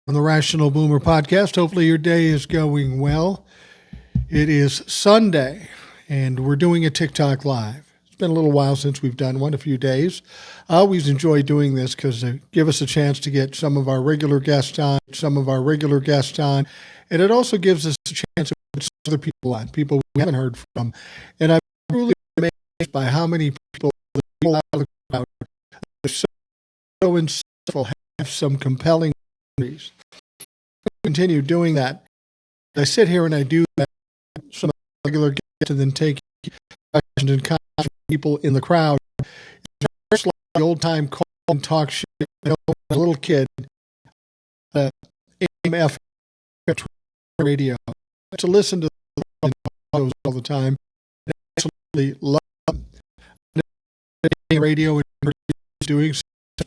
On the Rational Boomer podcast. Hopefully your day is going well. It is Sunday, and we're doing a TikTok live. It's been a little while since we've done one, a few days. I always enjoy doing this because they give us a chance to get some of our regular guests on, and it also gives us a chance to put other people on, people we haven't heard from. And I'm truly amazed by how many people out of the crowd are so insightful, have some compelling stories. Continue doing that. I sit here and I do that, some regular guests, and then take questions and comments from people in the crowd. It's like the old time call and talk shit. I know as a little kid, AM/FM radio, to listen to the shows all the time. I absolutely love radio and doing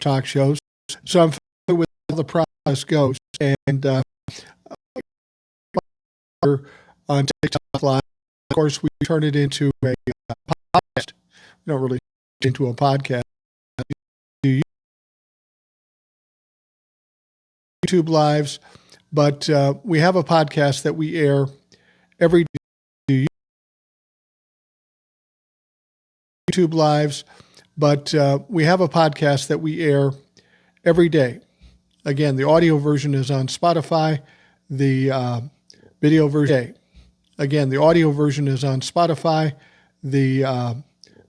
talk shows. So I'm familiar with how the process goes. And on TikTok Live, of course, we turn it into a podcast. We don't really turn it into a podcast. YouTube lives, but we have a podcast that we air every day. YouTube lives, but we have a podcast that we air every day. Again, the audio version is on Spotify. The video version. Again, the audio version is on Spotify. The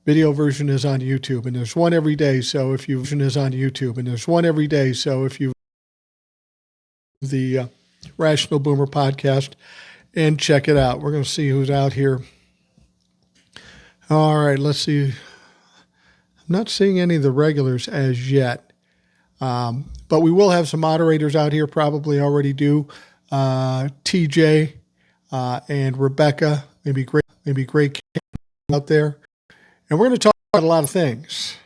video version is on YouTube, and there's one every day. So if you the Rational Boomer podcast and check it out. We're going to see who's out here. All right, let's see. I'm not seeing any of the regulars as yet, but we will have some moderators out here. Probably already do. TJ and Rebecca, maybe great out there, and we're going to talk about a lot of things.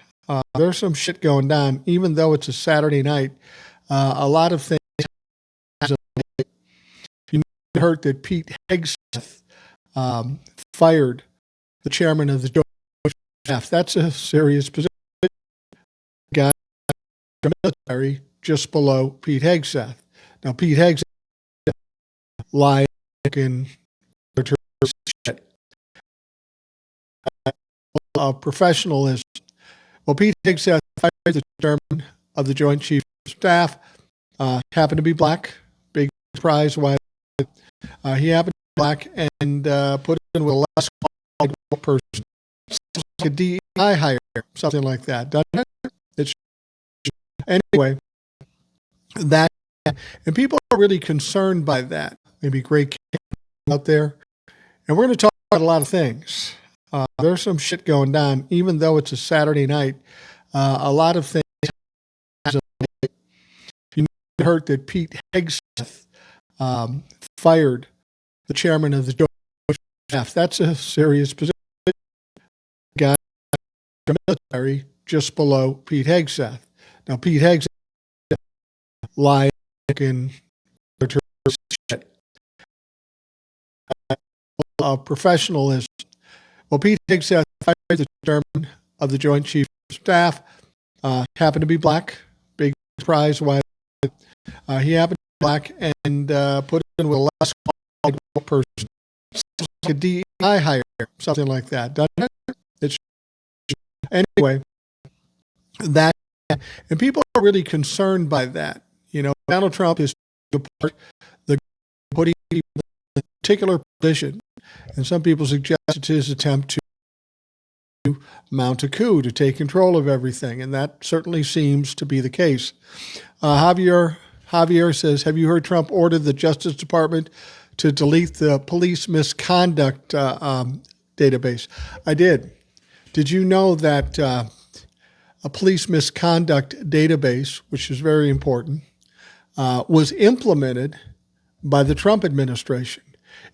There's some shit going down, even though it's a Saturday night. A lot of things. You heard that Pete Hegseth fired the chairman of the Joint Staff. That's a serious position. Got the military just below Pete Hegseth. Now, Pete Hegseth lied in shit. Professionalism. Well, Pete Hegseth fired the chairman of the Joint Chiefs of Staff. Happened to be black. Big surprise why he happened to be black, and put in with a less qualified person. Like a DEI hire, something like that. Doesn't it? It's anyway. That, and people are really concerned by that. Maybe great out there, and we're going to talk about a lot of things. There's some shit going down, even though it's a Saturday night. A lot of things. You heard that Pete Hegseth fired the chairman of the Joint Staff. That's a serious position. Got the military just below Pete Hegseth. Now, Pete Hegseth lied in shit. Professionalism. Well, Pete Hegseth fired the chairman of the Joint Chiefs of Staff. Happened to be black. Big surprise why he happened to be black, and put in with a less qualified person. Like a DEI hire, something like that. Doesn't it? It's anyway. That, and people are really concerned by that. You know, Donald Trump is putting people in a particular position, and some people suggest it's his attempt to mount a coup, to take control of everything, and that certainly seems to be the case. Javier says, have you heard Trump ordered the Justice Department to delete the police misconduct database? I did. Did you know that a police misconduct database, which is very important, was implemented by the Trump administration?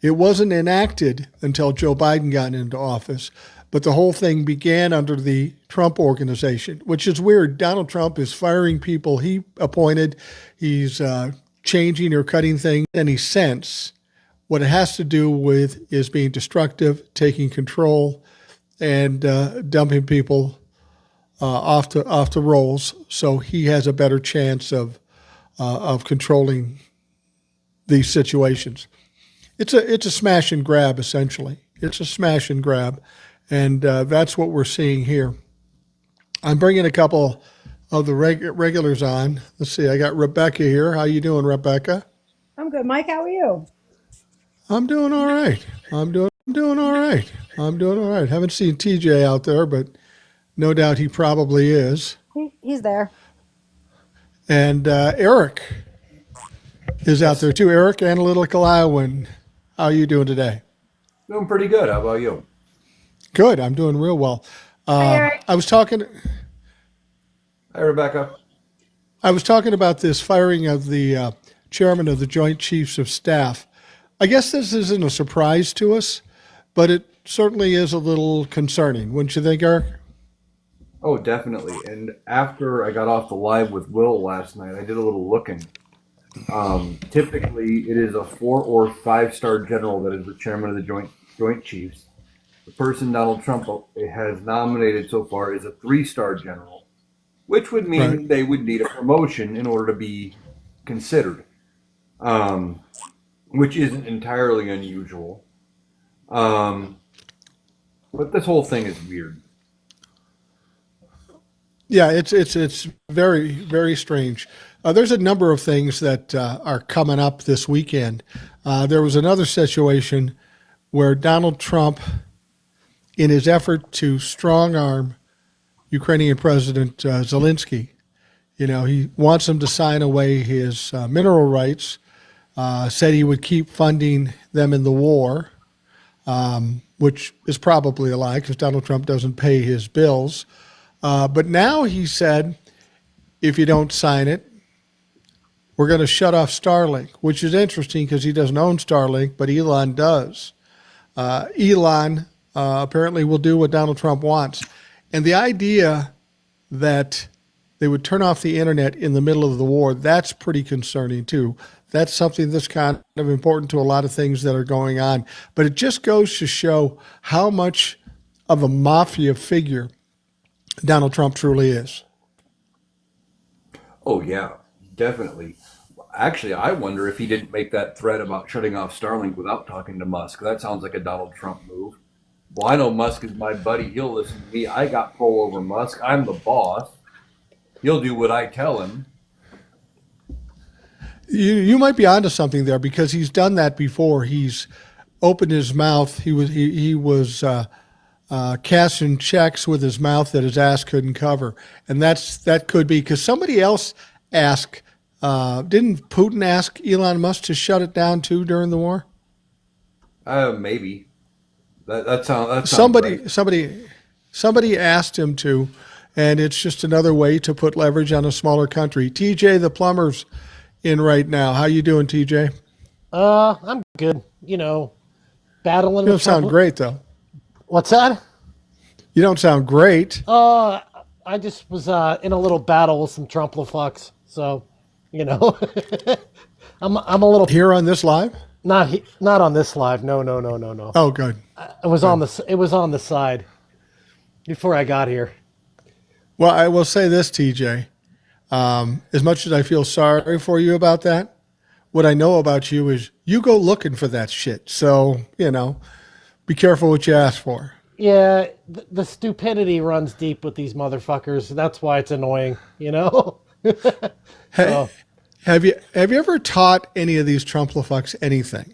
It wasn't enacted until Joe Biden got into office, but the whole thing began under the Trump organization, which is weird. Donald Trump is firing people he appointed. He's changing or cutting things any sense. What it has to do with is being destructive, taking control, and dumping people off the rolls, so he has a better chance of of controlling these situations. It's a smash and grab, essentially. It's a smash and grab, and that's what we're seeing here. I'm bringing a couple of the regulars on. Let's see. I got Rebecca here. How you doing, Rebecca? I'm good, Mike. How are you? I'm doing all right. I'm doing all right. I'm doing all right. Haven't seen TJ out there, but no doubt he probably is. He's there. And Eric is out there too. Eric, Analytical Iowan. How are you doing today? Doing pretty good. How about you? Good. I'm doing real well. Hi, Eric. I was talking. Hi, Rebecca. I was talking about this firing of the chairman of the Joint Chiefs of Staff. I guess this isn't a surprise to us, but it certainly is a little concerning. Wouldn't you think, Eric? Oh, definitely. And after I got off the live with Will last night, I did a little looking. Typically, it is a 4- or 5-star general that is the chairman of the Joint Chiefs. The person Donald Trump has nominated so far is a 3-star general, which would mean they would need a promotion in order to be considered, which isn't entirely unusual. But this whole thing is weird. Yeah, it's very, very strange. There's a number of things that are coming up this weekend. There was another situation where Donald Trump, in his effort to strong arm Ukrainian President Zelensky, he wants him to sign away his mineral rights, said he would keep funding them in the war, which is probably a lie because Donald Trump doesn't pay his bills. But now he said, if you don't sign it, we're going to shut off Starlink, which is interesting because he doesn't own Starlink, but Elon does. Elon apparently will do what Donald Trump wants. And the idea that they would turn off the internet in the middle of the war, that's pretty concerning too. That's something that's kind of important to a lot of things that are going on. But it just goes to show how much of a mafia figure Donald Trump truly is. Oh, yeah, definitely. Actually, I wonder if he didn't make that threat about shutting off Starlink without talking to Musk. That sounds like a Donald Trump move. Well, I know Musk is my buddy. He'll listen to me. I got pull over Musk. I'm the boss. He'll do what I tell him. You might be onto something there because he's done that before. He's opened his mouth. He was cashing checks with his mouth that his ass couldn't cover, and that could be because somebody else asked. Didn't Putin ask Elon Musk to shut it down too during the war? Maybe. That sounds somebody asked him to, and it's just another way to put leverage on a smaller country. TJ the plumber's in right now. How you doing, TJ? I'm good. Battling. You don't sound great though. What's that? You don't sound great. I just was in a little battle with some Trumplefucks, so I'm a little Here on this live? not on this live. No. Oh, good. It was on the side before I got here. Well, I will say this, TJ. As much as I feel sorry for you about that, what I know about you is you go looking for that shit. So, be careful what you ask for. Yeah, the stupidity runs deep with these motherfuckers. That's why it's annoying, Hey, have you ever taught any of these Trumplefucks anything?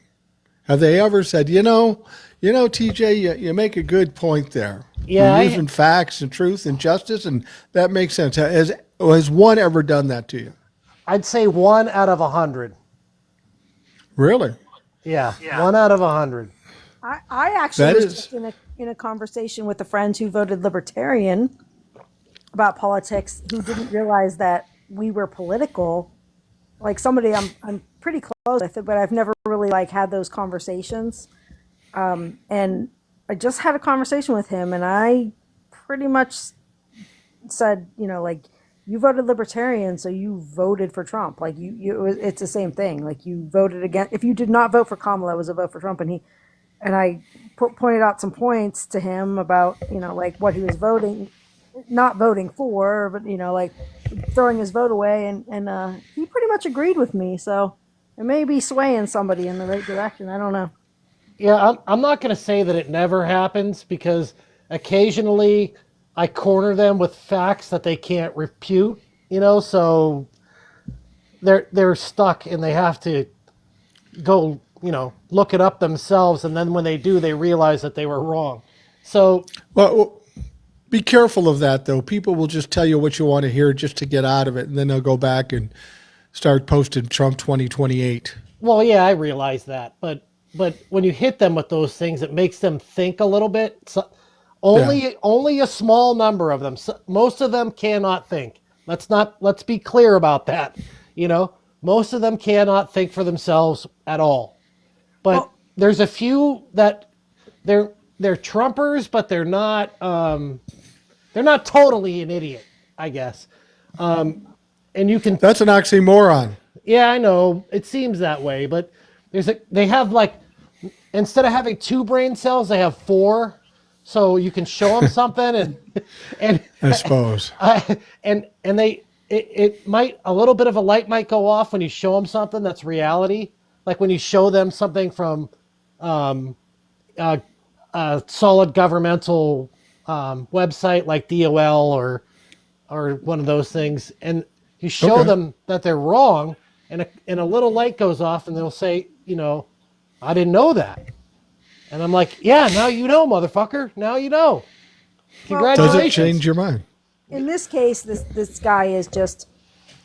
Have they ever said, TJ, you make a good point there. Yeah, You're using facts and truth and justice, and that makes sense. Has one ever done that to you? I'd say 1 out of 100. Really? Yeah. 1 out of 100. I actually That was is. just in a conversation with a friend who voted Libertarian about politics, who didn't realize that we were political. Like somebody I'm pretty close with, but I've never really had those conversations. And I just had a conversation with him, and I pretty much said, you voted Libertarian, so you voted for Trump. It's the same thing. You voted against. If you did not vote for Kamala, it was a vote for Trump. And I pointed out some points to him about, what he was voting not voting for, but like throwing his vote away, and he pretty much agreed with me. So it may be swaying somebody in the right direction. I don't know. Yeah, I'm not going to say that it never happens because occasionally I corner them with facts that they can't refute, so they're stuck and they have to go, look it up themselves, and then when they do, they realize that they were wrong. So, Well, be careful of that, though. People will just tell you what you want to hear just to get out of it, and then they'll go back and start posting Trump 2028. well, yeah, I realize that, but when you hit them with those things, it makes them think a little bit. So only a small number of them. So most of them cannot think. Let's be clear about that. Most of them cannot think for themselves at all. But there's a few that they're Trumpers, but they're not totally an idiot, I guess. And you can That's an oxymoron. yeah, I know it seems that way, but they have like instead of having 2 brain cells, they have 4. So you can show them something and I suppose. and it might a little bit of a light might go off when you show them something that's reality, like when you show them something from a solid governmental website like DOL or one of those things, and you show Okay. them that they're wrong, and a little light goes off, and they'll say, I didn't know that. And I'm like, yeah, now you know, motherfucker. Now you know. Congratulations. Does it change your mind? In this case, this guy is just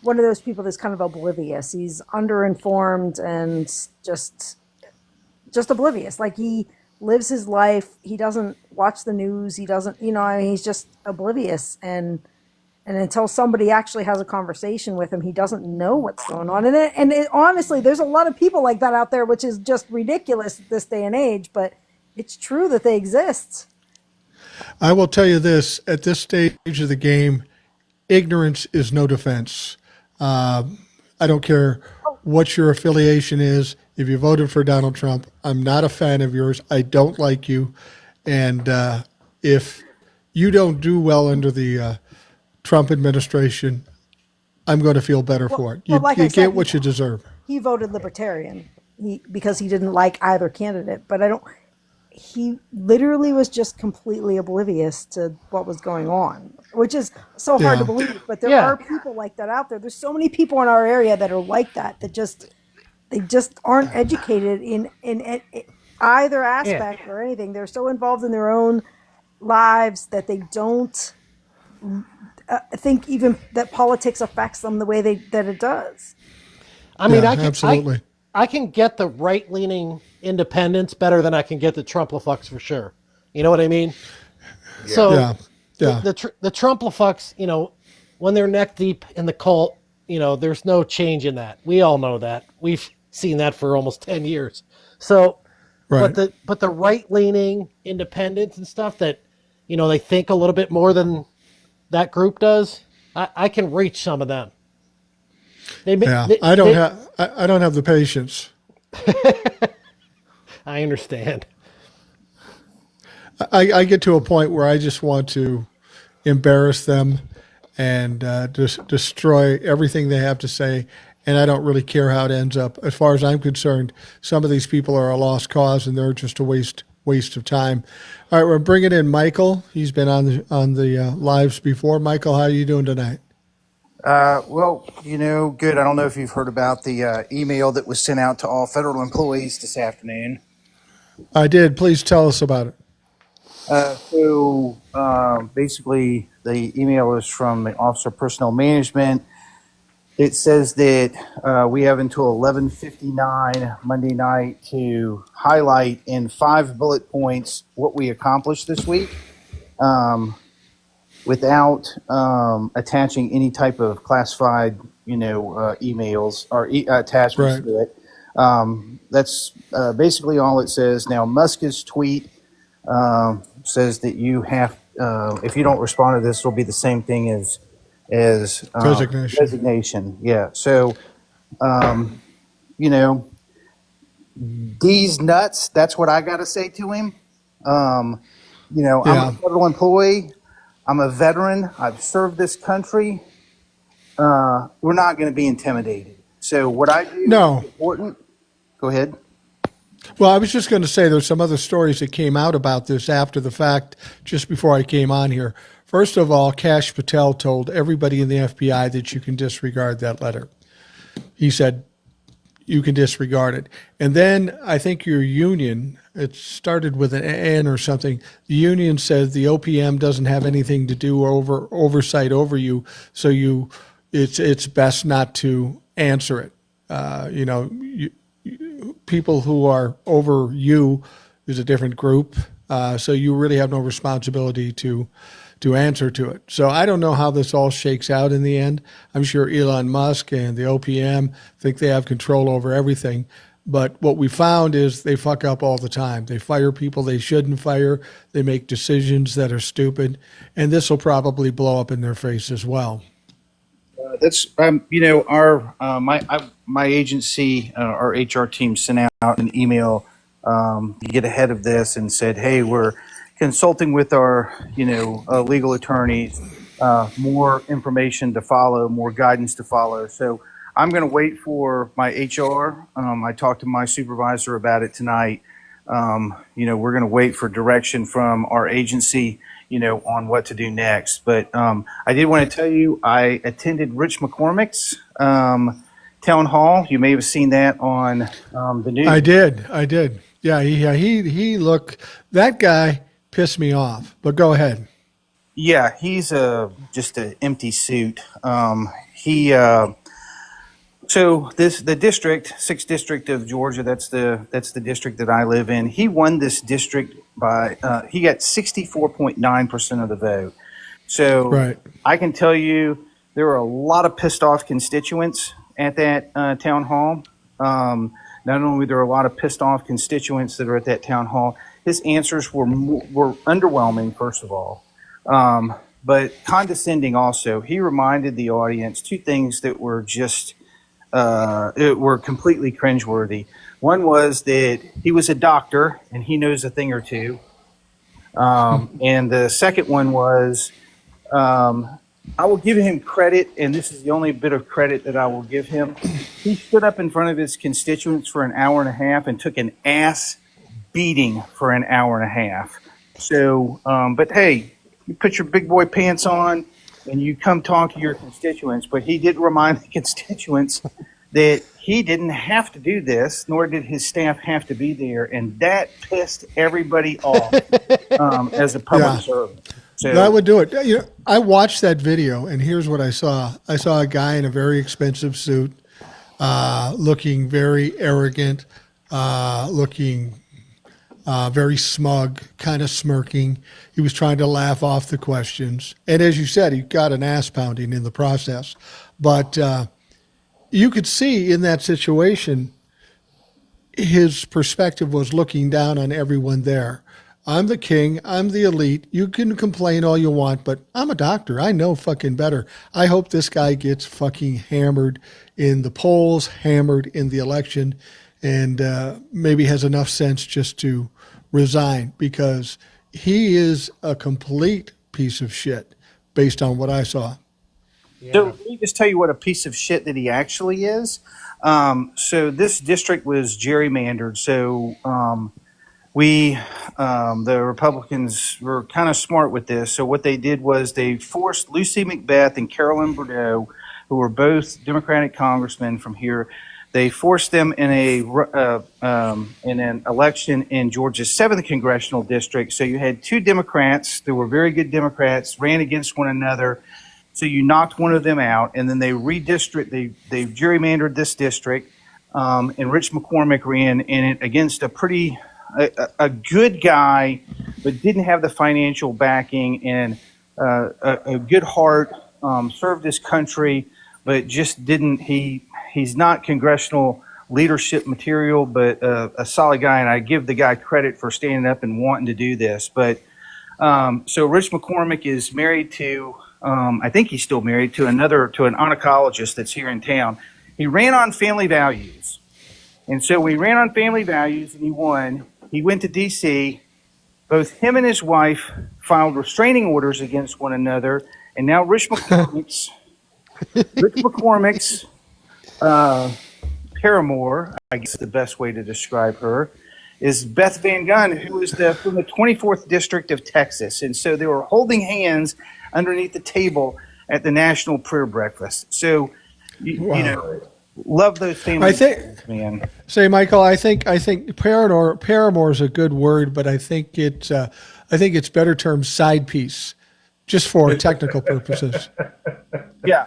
one of those people that's kind of oblivious. He's underinformed and just oblivious. Like he lives his life. He doesn't watch the news. He doesn't, he's just oblivious. And until somebody actually has a conversation with him, he doesn't know what's going on. And honestly, there's a lot of people like that out there, which is just ridiculous at this day and age. But it's true that they exist. I will tell you this: at this stage of the game, ignorance is no defense. I don't care what your affiliation is. If you voted for Donald Trump, I'm not a fan of yours. I don't like you. And if you don't do well under the Trump administration, I'm going to feel better for it. You get what you deserve. He voted Libertarian because he didn't like either candidate. But he literally was just completely oblivious to what was going on, which is so hard to believe. But there are people like that out there. There's so many people in our area that are like that they just aren't educated in either aspect or anything. They're so involved in their own lives that they don't think even that politics affects them the way that it does. I mean, absolutely. I can get the right-leaning independents better than I can get the Trump-la-fucks for sure. You know what I mean? Yeah. So the Trump-la-fucks, when they're neck deep in the cult, there's no change in that. We all know that. We've seen that for almost 10 years. So, right. but the right-leaning independents and stuff that, they think a little bit more than that group does, I can reach some of them. I don't have the patience. I understand. I get to a point where I just want to embarrass them and just destroy everything they have to say, and I don't really care how it ends up. As far as I'm concerned, some of these people are a lost cause, and they're just a waste of time. All right, we're bringing in Michael. He's been on the lives before. Michael, how are you doing tonight? Well, good. I don't know if you've heard about the email that was sent out to all federal employees this afternoon. I did. Please tell us about it. So basically, the email is from the Office of Personnel Management. It says that we have until 11:59 Monday night to highlight in 5 bullet points what we accomplished this week. Without attaching any type of classified, emails or attachments to it. That's basically all it says. Now, Musk's tweet says that you have, if you don't respond to this, it'll be the same thing as resignation. Yeah. So, D's nuts. That's what I got to say to him. I'm a federal employee. I'm a veteran. I've served this country. We're not going to be intimidated. So what I do No. is important. Go ahead. Well, I was just going to say there's some other stories that came out about this after the fact, just before I came on here. First of all, Kash Patel told everybody in the FBI that you can disregard that letter. He said, you can disregard it. And then I think your union, it started with an N or something. The union said the OPM doesn't have anything to do oversight over you, so it's best not to answer it. People who are over you is a different group, so you really have no responsibility to answer to it. So I don't know how this all shakes out in the end. I'm sure Elon Musk and the OPM think they have control over everything. But what we found is they fuck up all the time. They fire people they shouldn't fire. They make decisions that are stupid. And this will probably blow up in their face as well. That's my agency, our HR team sent out an email to get ahead of this and said, hey, we're consulting with our legal attorneys, more information to follow, more guidance to follow. So I'm going to wait for my HR. I talked to my supervisor about it tonight. We're going to wait for direction from our agency on what to do next. But I did want to tell you, I attended Rich McCormick's town hall. You may have seen that on the news. I did. Yeah, he looked, that guy pissed me off, but go ahead. Yeah, he's just an empty suit. So the district, 6th district of Georgia, that's the district that I live in. He won this district by he got 64.9% of the vote. So right. I can tell you there were a lot of pissed off constituents at that town hall. Not only were there a lot of pissed off constituents that are at that town hall, his answers were underwhelming, first of all, but condescending also. He reminded the audience two things that were just were completely cringeworthy. One was that he was a doctor and he knows a thing or two. And the second one was, I will give him credit, and this is the only bit of credit that I will give him. He stood up in front of his constituents for an hour and a half and took an ass beating for an hour and a half. So, but hey, you put your big boy pants on and you come talk to your constituents. But he did remind the constituents that he didn't have to do this, nor did his staff have to be there. And that pissed everybody off as a public servant. So that would do it. I watched that video, and here's what I saw. I saw a guy in a very expensive suit, looking very arrogant, looking very smug, kind of smirking. He was trying to laugh off the questions. And as you said, he got an ass pounding in the process. But you could see in that situation, his perspective was looking down on everyone there. I'm the king. I'm the elite. You can complain all you want, but I'm a doctor. I know fucking better. I hope this guy gets fucking hammered in the polls, hammered in the election, and maybe has enough sense just to resign, because he is a complete piece of shit based on what I saw. Yeah. So let me just tell you what a piece of shit that he actually is. So this district was gerrymandered. So the Republicans were kind of smart with this. So what they did was they forced Lucy McBeth and Carolyn Bordeaux, who were both Democratic congressmen from here. They forced them in an election in Georgia's 7th congressional district. So you had two Democrats that were very good Democrats ran against one another. So you knocked one of them out, and then they they gerrymandered this district, and Rich McCormick ran in it against a good guy, but didn't have the financial backing and a good heart, served his country, but just didn't. He's not congressional leadership material, but a solid guy, and I give the guy credit for standing up and wanting to do this. But so Rich McCormick is married to. I think he's still married to an oncologist that's here in town. He ran on family values. And so we ran on family values and he won. He went to D.C. Both him and his wife filed restraining orders against one another, and now Rich McCormick's paramour, I guess the best way to describe her, is Beth Van Gunn, who is from the 24th District of Texas. And so they were holding hands underneath the table at the National Prayer Breakfast. So, you know, love those families, man. Say, Michael, I think paramour is a good word, but I think it's better termed side piece, just for technical purposes. Yeah,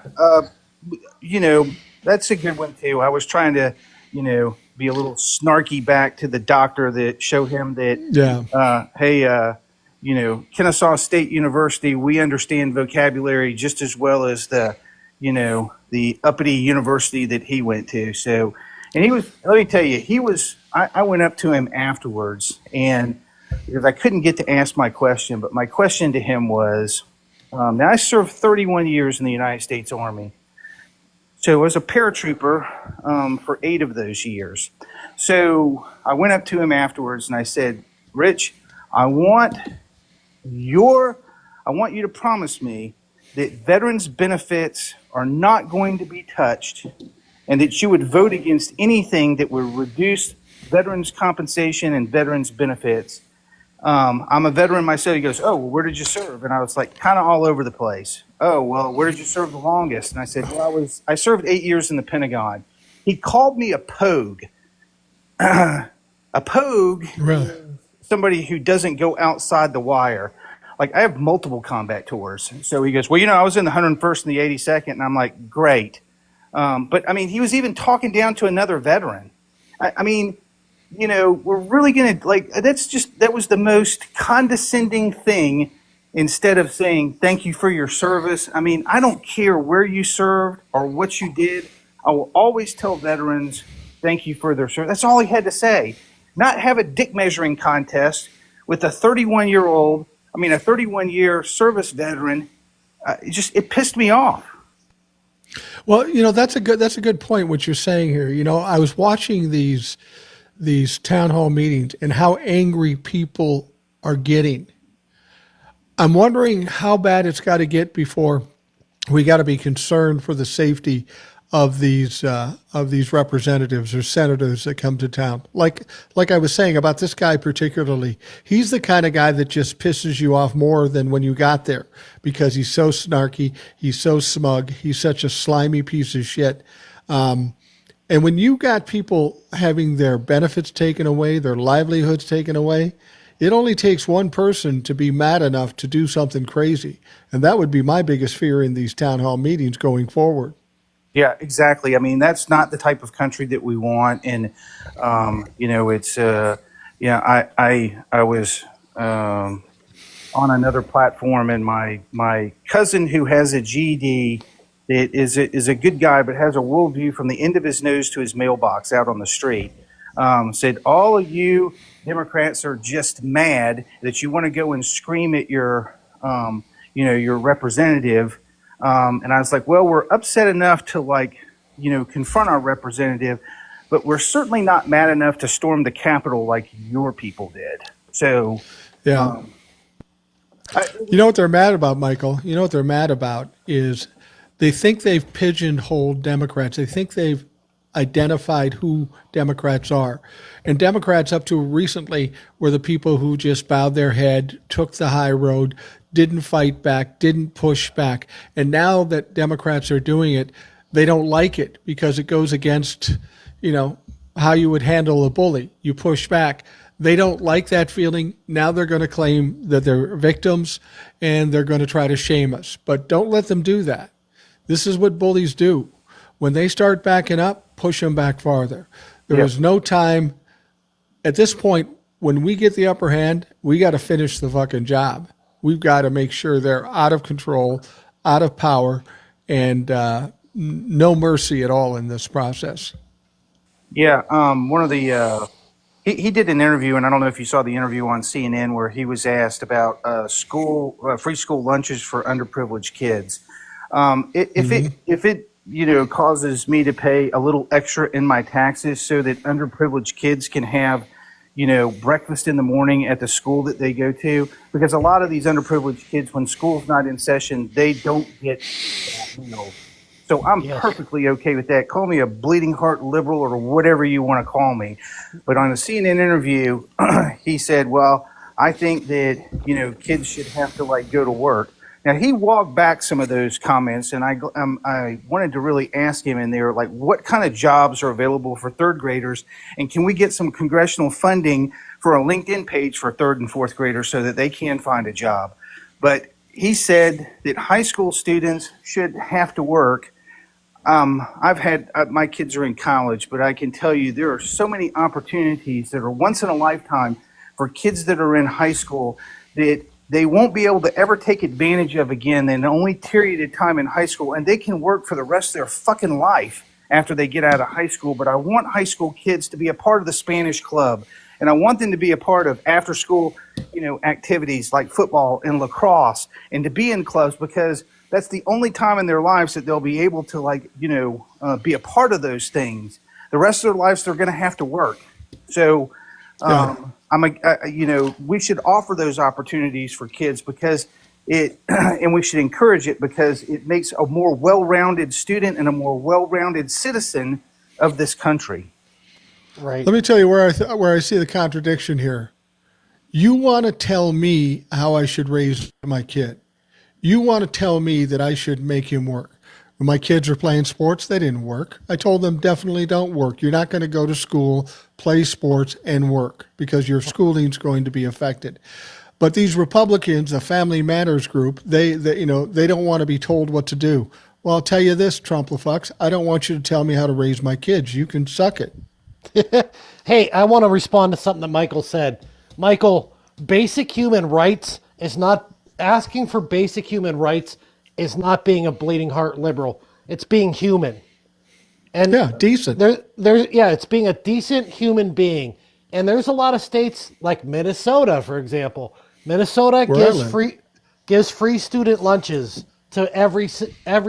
you know, that's a good one too. I was trying to, you know, be a little snarky back to the doctor that showed him that, hey, you know, Kennesaw State University, we understand vocabulary just as well as the, you know, the uppity university that he went to. So, and he was, let me tell you, he was, I went up to him afterwards, and because I couldn't get to ask my question, but my question to him was, now I served 31 years in the United States Army. So I was a paratrooper for 8 of those years. So I went up to him afterwards and I said, Rich, I want you to promise me that veterans benefits are not going to be touched, and that you would vote against anything that would reduce veterans compensation and veterans benefits. I'm a veteran myself. He goes, oh, well, where did you serve? And I was like, kind of all over the place. Oh, well, where did you serve the longest? And I said, well, I served 8 years in the Pentagon. He called me a pogue. A pogue, Really? somebody who doesn't go outside the wire. Like, I have multiple combat tours. So he goes, well, you know, I was in the 101st and the 82nd. And I'm like, great. But I mean, he was even talking down to another veteran. I mean, you know, we're really going to, like, that was the most condescending thing. Instead of saying thank you for your service, I mean, I don't care where you served or what you did. I will always tell veterans thank you for their service. That's all he had to say. Not have a dick measuring contest with a 31-year service veteran. It pissed me off. Well, you know, that's a good point what you're saying here. You know, I was watching these town hall meetings and how angry people are getting. I'm wondering how bad it's got to get before we got to be concerned for the safety of these representatives or senators that come to town. Like I was saying about this guy particularly, he's the kind of guy that just pisses you off more than when you got there, because he's so snarky, he's so smug, he's such a slimy piece of shit. And when you got people having their benefits taken away, their livelihoods taken away, it only takes one person to be mad enough to do something crazy. And that would be my biggest fear in these town hall meetings going forward. Yeah, exactly. I mean, that's not the type of country that we want. And, you know, it's, I was on another platform, and my cousin who has a GED that is a good guy, but has a worldview from the end of his nose to his mailbox out on the street, said, all of you Democrats are just mad that you want to go and scream at your, you know, your representative. And I was like, well, we're upset enough to, like, you know, confront our representative, but we're certainly not mad enough to storm the Capitol like your people did. So, yeah. You know what they're mad about, Michael? You know what they're mad about is they think they've pigeonholed Democrats. They think they've identified who Democrats are. And Democrats up to recently were the people who just bowed their head, took the high road, didn't fight back, didn't push back. And now that Democrats are doing it, they don't like it because it goes against, you know, how you would handle a bully. You push back. They don't like that feeling. Now they're going to claim that they're victims and they're going to try to shame us. But don't let them do that. This is what bullies do. When they start backing up, push them back farther. There is no time. At this point, when we get the upper hand, we got to finish the fucking job. We've got to make sure they're out of control, out of power, and no mercy at all in this process. Yeah, one of the he did an interview, and I don't know if you saw the interview on CNN where he was asked about free school lunches for underprivileged kids. If it you know causes me to pay a little extra in my taxes so that underprivileged kids can have, breakfast in the morning at the school that they go to, because a lot of these underprivileged kids, when school's not in session, they don't get that meal. So I'm perfectly okay with that. Call me a bleeding heart liberal or whatever you want to call me. But on a CNN interview, he said, well, I think that, kids should have to go to work. Now, he walked back some of those comments, and I wanted to really ask him in there, what kind of jobs are available for third graders? And can we get some congressional funding for a LinkedIn page for third and fourth graders so that they can find a job? But he said that high school students should have to work. I've had, my kids are in college, but I can tell you there are so many opportunities that are once in a lifetime for kids that are in high school that they won't be able to ever take advantage of again in the only period of time in high school, and they can work for the rest of their fucking life after they get out of high school. But I want high school kids to be a part of the Spanish club, and I want them to be a part of after school, activities like football and lacrosse, and to be in clubs, because that's the only time in their lives that they'll be able to be a part of those things. The rest of their lives, they're going to have to work. So, we should offer those opportunities for kids because and we should encourage it because it makes a more well-rounded student and a more well-rounded citizen of this country. Right. Let me tell you where I see the contradiction here. You want to tell me how I should raise my kid. You want to tell me that I should make him work. When my kids were playing sports, they didn't work. I told them definitely don't work. You're not going to go to school, play sports, and work because your schooling's going to be affected. But these Republicans, the Family Matters group, they don't want to be told what to do. Well, I'll tell you this, Trump-la-fucks, I don't want you to tell me how to raise my kids. You can suck it. Hey, I want to respond to something that Michael said. Michael, basic human rights is not asking for basic human rights is not being a bleeding heart liberal. It's being human. And decent. It's being a decent human being. And there's a lot of states like Minnesota, for example. Minnesota gives free student lunches to every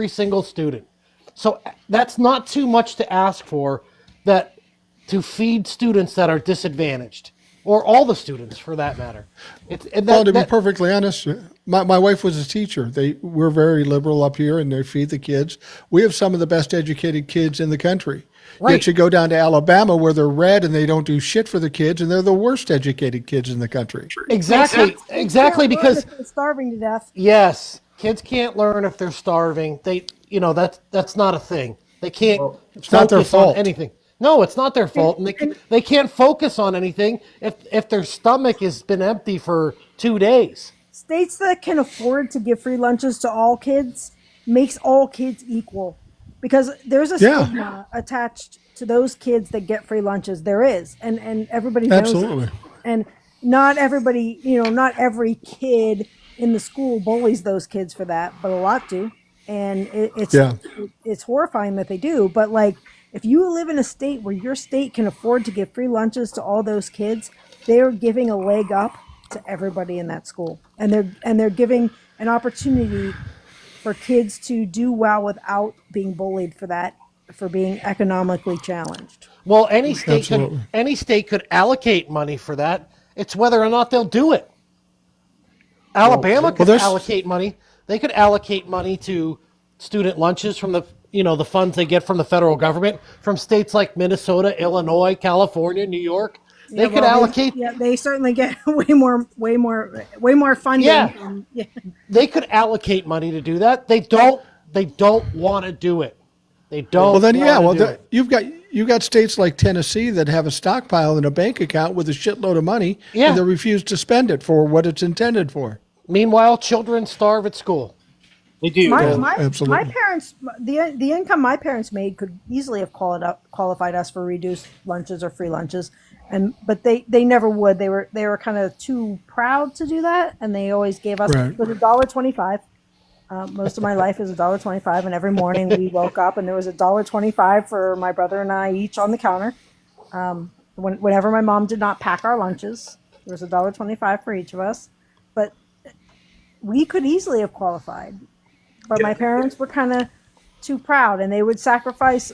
single student. So that's not too much to ask for, that to feed students that are disadvantaged, or all the students for that matter. To be perfectly honest, my wife was a teacher. We're very liberal up here, and they feed the kids. We have some of the best educated kids in the country. Right. Yet you go down to Alabama where they're red and they don't do shit for the kids, and they're the worst educated kids in the country. Exactly, because they're starving to death. Yes, kids can't learn if they're starving. That's not a thing. They can't. It's not their fault. On anything. No, it's not their fault, and they can't focus on anything if their stomach has been empty for 2 days. States that can afford to give free lunches to all kids makes all kids equal, because there's a stigma attached to those kids that get free lunches. There is, and everybody knows Absolutely. it. And not everybody, not every kid in the school bullies those kids for that, but a lot do, and it's horrifying that they do. But if you live in a state where your state can afford to give free lunches to all those kids, they're giving a leg up to everybody in that school. And they're giving an opportunity for kids to do well without being bullied for that, for being economically challenged. Well, any state could allocate money for that. It's whether or not they'll do it. Alabama could allocate money. They could allocate money to student lunches from the funds they get from the federal government, from states like Minnesota, Illinois, California, New York. They could allocate. Yeah, they certainly get way more funding. Yeah. They could allocate money to do that. They don't want to do it. They don't. Well, then, you've got states like Tennessee that have a stockpile in a bank account with a shitload of money, and they refuse to spend it for what it's intended for. Meanwhile, children starve at school. They do. Absolutely. My parents, the income my parents made could easily have qualified us for reduced lunches or free lunches, but they never would. They were kind of too proud to do that, and they always gave us it was $1.25. Most of my life is $1.25, and every morning we woke up and there was $1.25 for my brother and I each on the counter. Whenever my mom did not pack our lunches, there was $1.25 for each of us. But we could easily have qualified. But my parents were kind of too proud, and they would sacrifice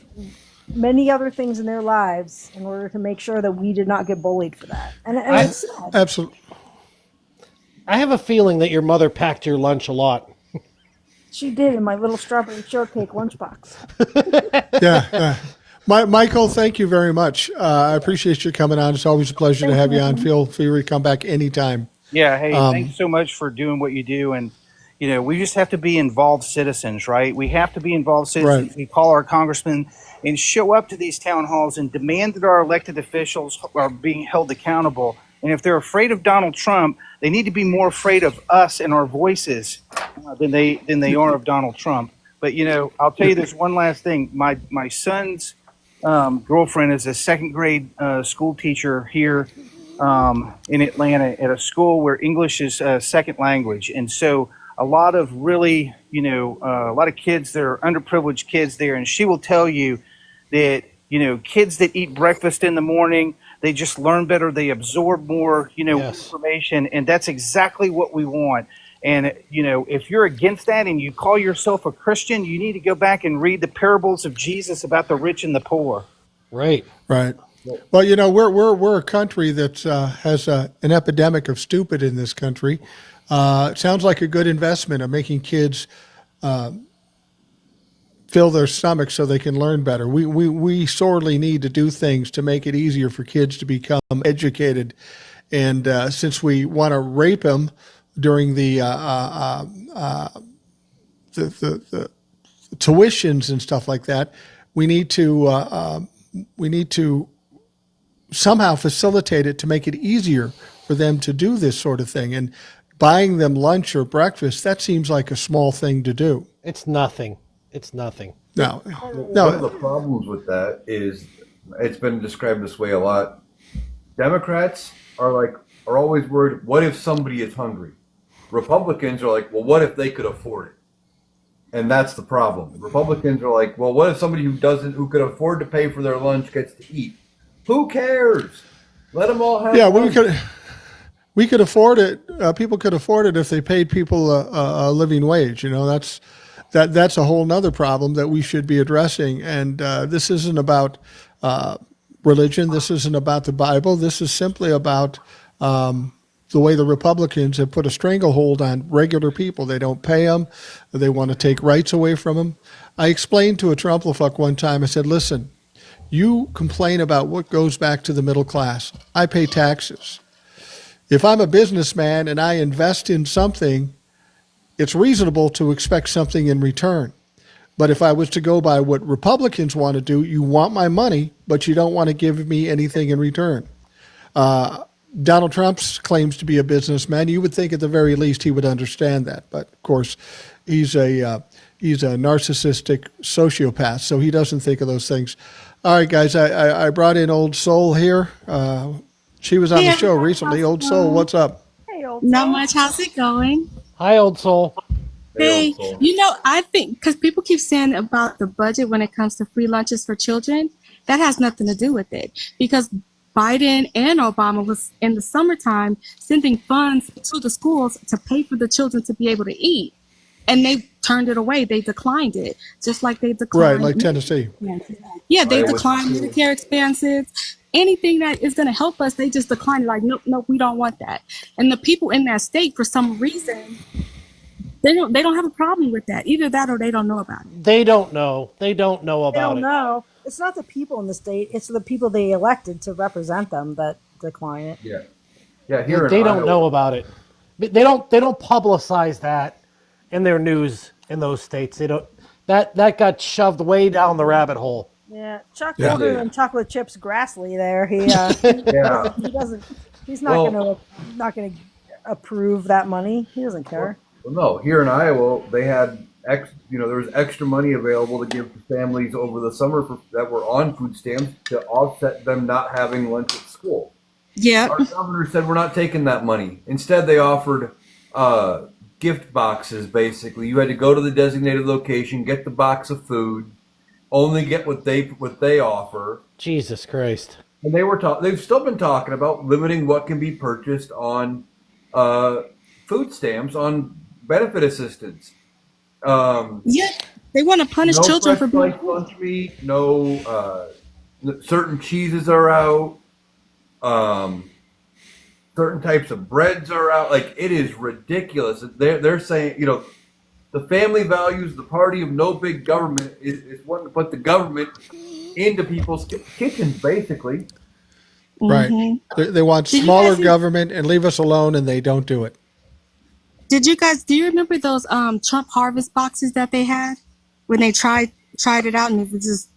many other things in their lives in order to make sure that we did not get bullied for that. And it's sad. Absolutely. I have a feeling that your mother packed your lunch a lot. She did in my little strawberry shortcake lunchbox. Yeah. Michael, thank you very much. I appreciate you coming on. It's always a pleasure to have you on. Feel free to come back anytime. Yeah, hey, thanks so much for doing what you do. And, you know, we just have to be involved citizens, right? We have to be involved citizens. Right. We call our congressmen and show up to these town halls and demand that our elected officials are being held accountable. And if they're afraid of Donald Trump, they need to be more afraid of us and our voices than they are of Donald Trump. But, you know, I'll tell you this one last thing. My son's girlfriend is a second grade school teacher here in Atlanta at a school where English is a second language. And so a lot of really, you know, a lot of kids that are underprivileged kids there. And she will tell you that, you know, kids that eat breakfast in the morning, they just learn better. They absorb more, you know, information. And that's exactly what we want. And, you know, if you're against that and you call yourself a Christian, you need to go back and read the parables of Jesus about the rich and the poor. Right. Right. Well, you know, we're a country that has an epidemic of stupid in this country. It sounds like a good investment of making kids fill their stomachs so they can learn better. We sorely need to do things to make it easier for kids to become educated. And since we want to rape them during the tuitions and stuff like that, we need to somehow facilitate it to make it easier for them to do this sort of thing. And buying them lunch or breakfast, that seems like a small thing to do. It's nothing. It's nothing. No. One of the problems with that is it's been described this way a lot. Democrats are always worried, what if somebody is hungry? Republicans are like, well, what if they could afford it? And that's the problem. Republicans are like, well, what if somebody who could afford to pay for their lunch gets to eat? Who cares? Let them all have. Yeah, lunch. we could afford it. People could afford it if they paid people a living wage. You know, that's a whole nother problem that we should be addressing. And this isn't about religion. This isn't about the Bible. This is simply about the way the Republicans have put a stranglehold on regular people. They don't pay them. They want to take rights away from them. I explained to a Trumplafuck one time, I said, listen, you complain about what goes back to the middle class. I pay taxes. If I'm a businessman and I invest in something, it's reasonable to expect something in return. But if I was to go by what Republicans want to do, you want my money, but you don't want to give me anything in return. Donald Trump claims to be a businessman. You would think at the very least he would understand that. But of course, he's a narcissistic sociopath, so he doesn't think of those things. All right, guys, I brought in Old Soul here. She was on the show recently. Old Soul, what's up? Hey, old Not soul. much. How's it going? Hi, Old Soul. Hey, you know, I think because people keep saying about the budget when it comes to free lunches for children, that has nothing to do with it. Because Biden and Obama was in the summertime sending funds to the schools to pay for the children to be able to eat. And they turned it away. They declined it, just like they declined. Right, like Tennessee. Yeah, they declined Medicare expenses. Anything that is going to help us, they just declined. Like, nope, we don't want that. And the people in that state, for some reason, they don't have a problem with that. Either that or they don't know about it. They don't know. They don't know They about don't it. know. It's not the people in the state. It's the people they elected to represent them that decline it. Yeah. Here They in don't Iowa, know about it. They don't publicize that in their news in those states. They don't. That got shoved way down the rabbit hole. Yeah, Chuck Yeah. Holder and Chocolate Chips Grassley there. He Yeah. he doesn't. He's not going to approve that money. He doesn't care. Well, no, here in Iowa, they had there was extra money available to give to families over the summer that were on food stamps to offset them not having lunch at school. Yeah. Our governor said we're not taking that money. Instead, they offered gift boxes. Basically, you had to go to the designated location, get the box of food, only get what they offer. Jesus Christ. And they've still been talking about limiting what can be purchased on food stamps, on benefit assistance. Yeah. They want to punish No children fresh for being sliced lunch meat. No, certain cheeses are out. Certain types of breads are out. Like, it is ridiculous. They're saying, the family values, the party of no big government is wanting to put the government into people's kitchens, basically. Right. They want Did you smaller guys- government and leave us alone, and they don't do it. Do you remember those Trump harvest boxes that they had when they tried it out and it was just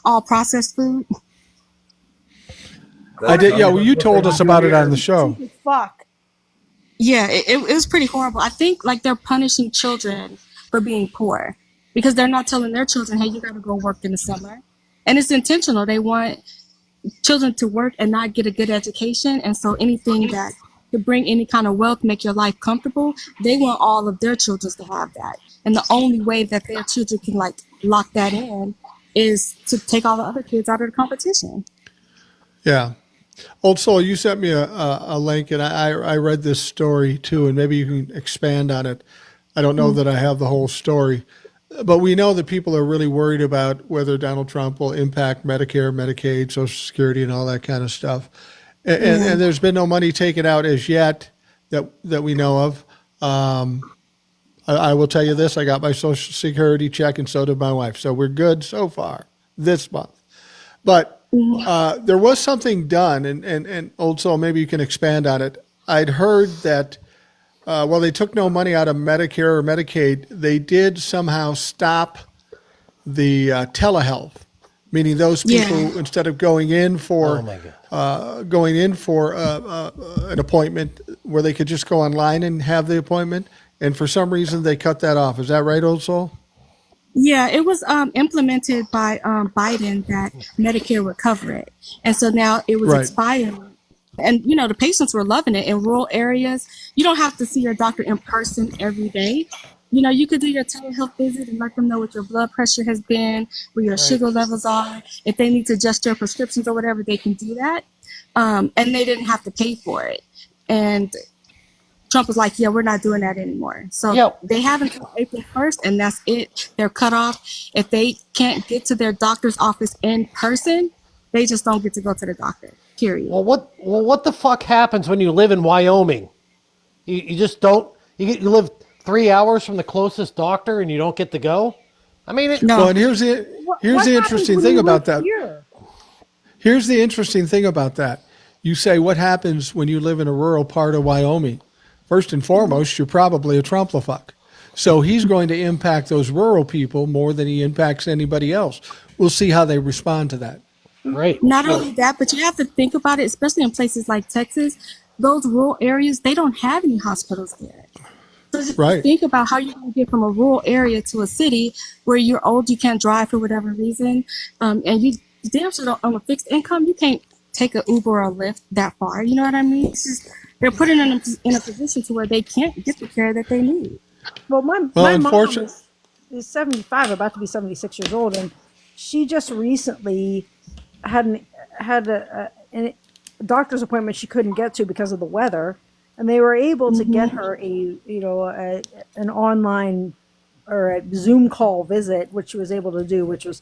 all processed food? I did. Yeah, well, you told us about it on the show. Fuck. Yeah, it was pretty horrible. I think like they're punishing children for being poor because they're not telling their children, hey, you got to go work in the summer. And it's intentional. They want children to work and not get a good education. And so anything that could bring any kind of wealth, make your life comfortable, they want all of their children to have that. And the only way that their children can like lock that in is to take all the other kids out of the competition. Yeah. Old Soul, you sent me a link, and I read this story too, and maybe you can expand on it. I don't know that I have the whole story, but we know that people are really worried about whether Donald Trump will impact Medicare, Medicaid, Social Security, and all that kind of stuff. And there's been no money taken out as yet that we know of. I will tell you this: I got my Social Security check, and so did my wife. So we're good so far this month. But there was something done, and Old Soul, maybe you can expand on it. I'd heard that while they took no money out of Medicare or Medicaid, they did somehow stop the telehealth, meaning those people, instead of going in for an appointment where they could just go online and have the appointment, and for some reason they cut that off. Is that right, Old Soul? Yeah, it was implemented by Biden that Medicare would cover it. And so now it was expiring. And, the patients were loving it. In rural areas, you don't have to see your doctor in person every day. You could do your telehealth visit and let them know what your blood pressure has been, where your sugar levels are. If they need to adjust your prescriptions or whatever, they can do that. And they didn't have to pay for it. And Trump was like, yeah, we're not doing that anymore. So they have until April 1st, and that's it. They're cut off. If they can't get to their doctor's office in person, they just don't get to go to the doctor, period. Well, what the fuck happens when you live in Wyoming? You just don't, you live 3 hours from the closest doctor and you don't get to go? I mean, Well, and here's the interesting thing about that. Here's the interesting thing about that. You say, what happens when you live in a rural part of Wyoming? First and foremost, you're probably a Trumplafuck. So he's going to impact those rural people more than he impacts anybody else. We'll see how they respond to that. Right. Not only that, but you have to think about it, especially in places like Texas, those rural areas, they don't have any hospitals there. So just think about how you're going to get from a rural area to a city where you're old, you can't drive for whatever reason, and you damn sure don't, on a fixed income, you can't take an Uber or a Lyft that far. You know what I mean? It's just, they're putting them in a position to where they can't get the care that they need. Well, my mom is 75, about to be 76 years old, and she just recently had a doctor's appointment she couldn't get to because of the weather, and they were able to get her an online or a Zoom call visit, which she was able to do, which was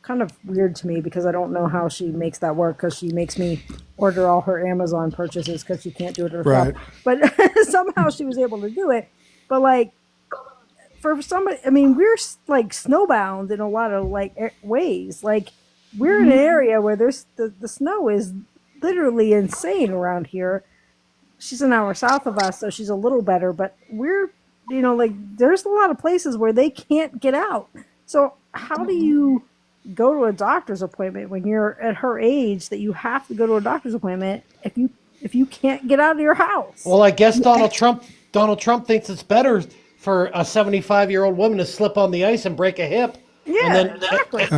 kind of weird to me because I don't know how she makes that work, because she makes me order all her Amazon purchases because she can't do it herself. But somehow she was able to do it. But like, for somebody, I mean, we're like snowbound in a lot of like ways. Like, we're in an area where there's the snow is literally insane around here. She's an hour south of us, so she's a little better, but we're, like, there's a lot of places where they can't get out. So how do you go to a doctor's appointment when you're at her age, that you have to go to a doctor's appointment if you can't get out of your house? Well, I guess Donald Trump thinks it's better for a 75-year-old woman to slip on the ice and break a hip. Yeah, then, exactly.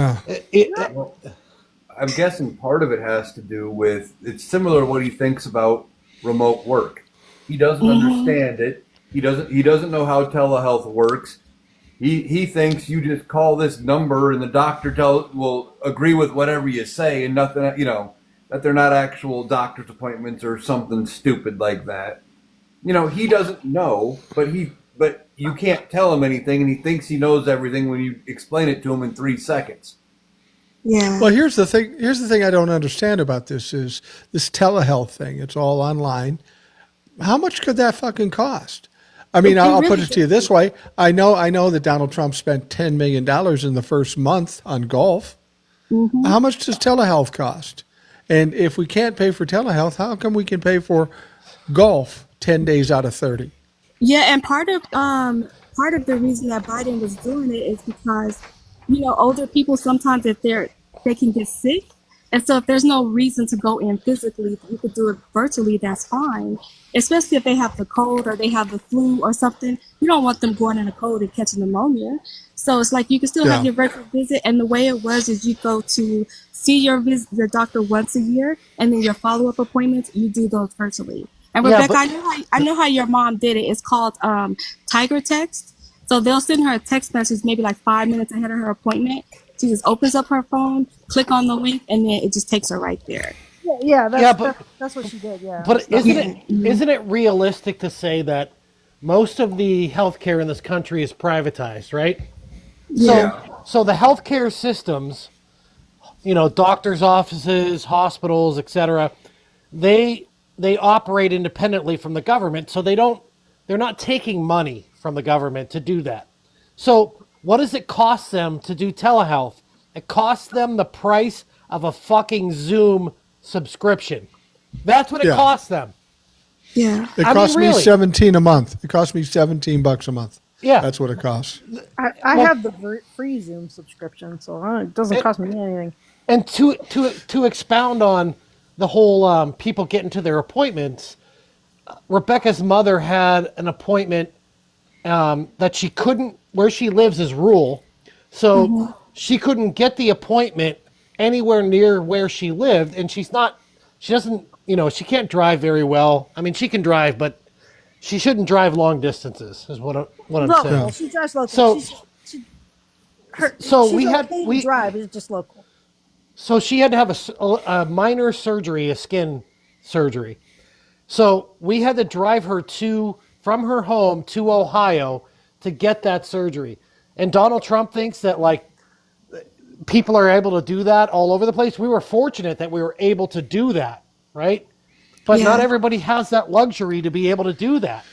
I'm guessing part of it has to do with, it's similar to what he thinks about remote work. He doesn't understand it. He doesn't know how telehealth works. He thinks you just call this number and the doctor will agree with whatever you say, and nothing, that they're not actual doctor's appointments or something stupid like that. He doesn't know, but you can't tell him anything, and he thinks he knows everything when you explain it to him in 3 seconds. Yeah. Well, here's the thing. Here's the thing I don't understand about this is this telehealth thing. It's all online. How much could that fucking cost? I mean, I'll put it to you this way. I know that Donald Trump spent $10 million in the first month on golf. Mm-hmm. How much does telehealth cost? And if we can't pay for telehealth, how come we can pay for golf 10 days out of 30? Yeah, and part of the reason that Biden was doing it is because, older people sometimes if they can get sick, and so if there's no reason to go in physically, you could do it virtually. That's fine, especially if they have the cold or they have the flu or something. You don't want them going in a cold and catching pneumonia. So it's like you can still have your virtual visit, and the way it was is you go to see your doctor once a year, and then your follow-up appointments you do those virtually. And Rebecca, I know how your mom did it. It's called Tiger Text. So they'll send her a text message maybe like 5 minutes ahead of her appointment. She just opens up her phone, click on the link, and then it just takes her right there. That's what she did. Yeah. But isn't it realistic to say that most of the healthcare in this country is privatized, right? Yeah. So the healthcare systems, doctors' offices, hospitals, etc., they operate independently from the government, so they're not taking money from the government to do that. So what does it cost them to do telehealth? It costs them the price of a fucking Zoom subscription. That's what it costs them. Yeah. It costs me $17 a month. It costs me $17 a month. Yeah. That's what it costs. I have the free Zoom subscription, so it doesn't cost me anything. And to expound on the whole people getting to their appointments, Rebecca's mother had an appointment that she couldn't, where she lives is rural, so she couldn't get the appointment anywhere near where she lived, and she can't drive very well. I mean, she can drive, but she shouldn't drive long distances, is what I'm saying. She drives local. We drive. It's just local. So she had to have a minor surgery, a skin surgery. So we had to drive her from her home to Ohio to get that surgery. And Donald Trump thinks that people are able to do that all over the place. We were fortunate that we were able to do that, right? But not everybody has that luxury to be able to do that.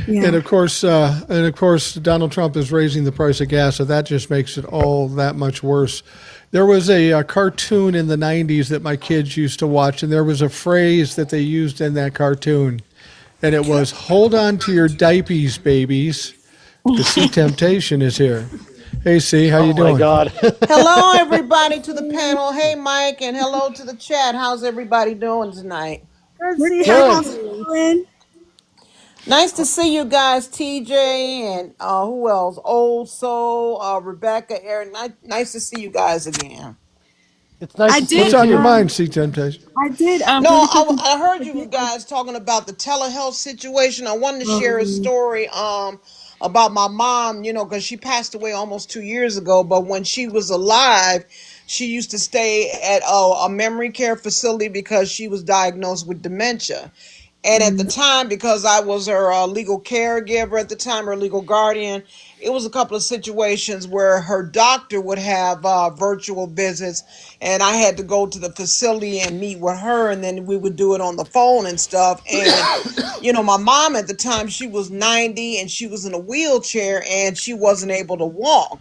Yeah. And of course, Donald Trump is raising the price of gas, so that just makes it all that much worse. There was a cartoon in the 90s that my kids used to watch, and there was a phrase that they used in that cartoon, and it was, "Hold on to your diapies, babies. The sea temptation is here." Hey, C, how you doing? Oh, my God. Hello, everybody, to the panel. Hey, Mike, and hello to the chat. How's everybody doing tonight? Good. Nice to see you guys, TJ, and who else? Old Soul, Rebecca, Eric. Nice to see you guys again. It's nice to see What's on your mind, Sea Temptation? I did. No, I heard you guys talking about the telehealth situation. I wanted to share a story about my mom, because she passed away almost 2 years ago. But when she was alive, she used to stay at a memory care facility because she was diagnosed with dementia. And at the time, because I was her legal caregiver at the time, her legal guardian, it was a couple of situations where her doctor would have virtual visits, and I had to go to the facility and meet with her, and then we would do it on the phone and stuff. And, my mom at the time, she was 90, and she was in a wheelchair, and she wasn't able to walk.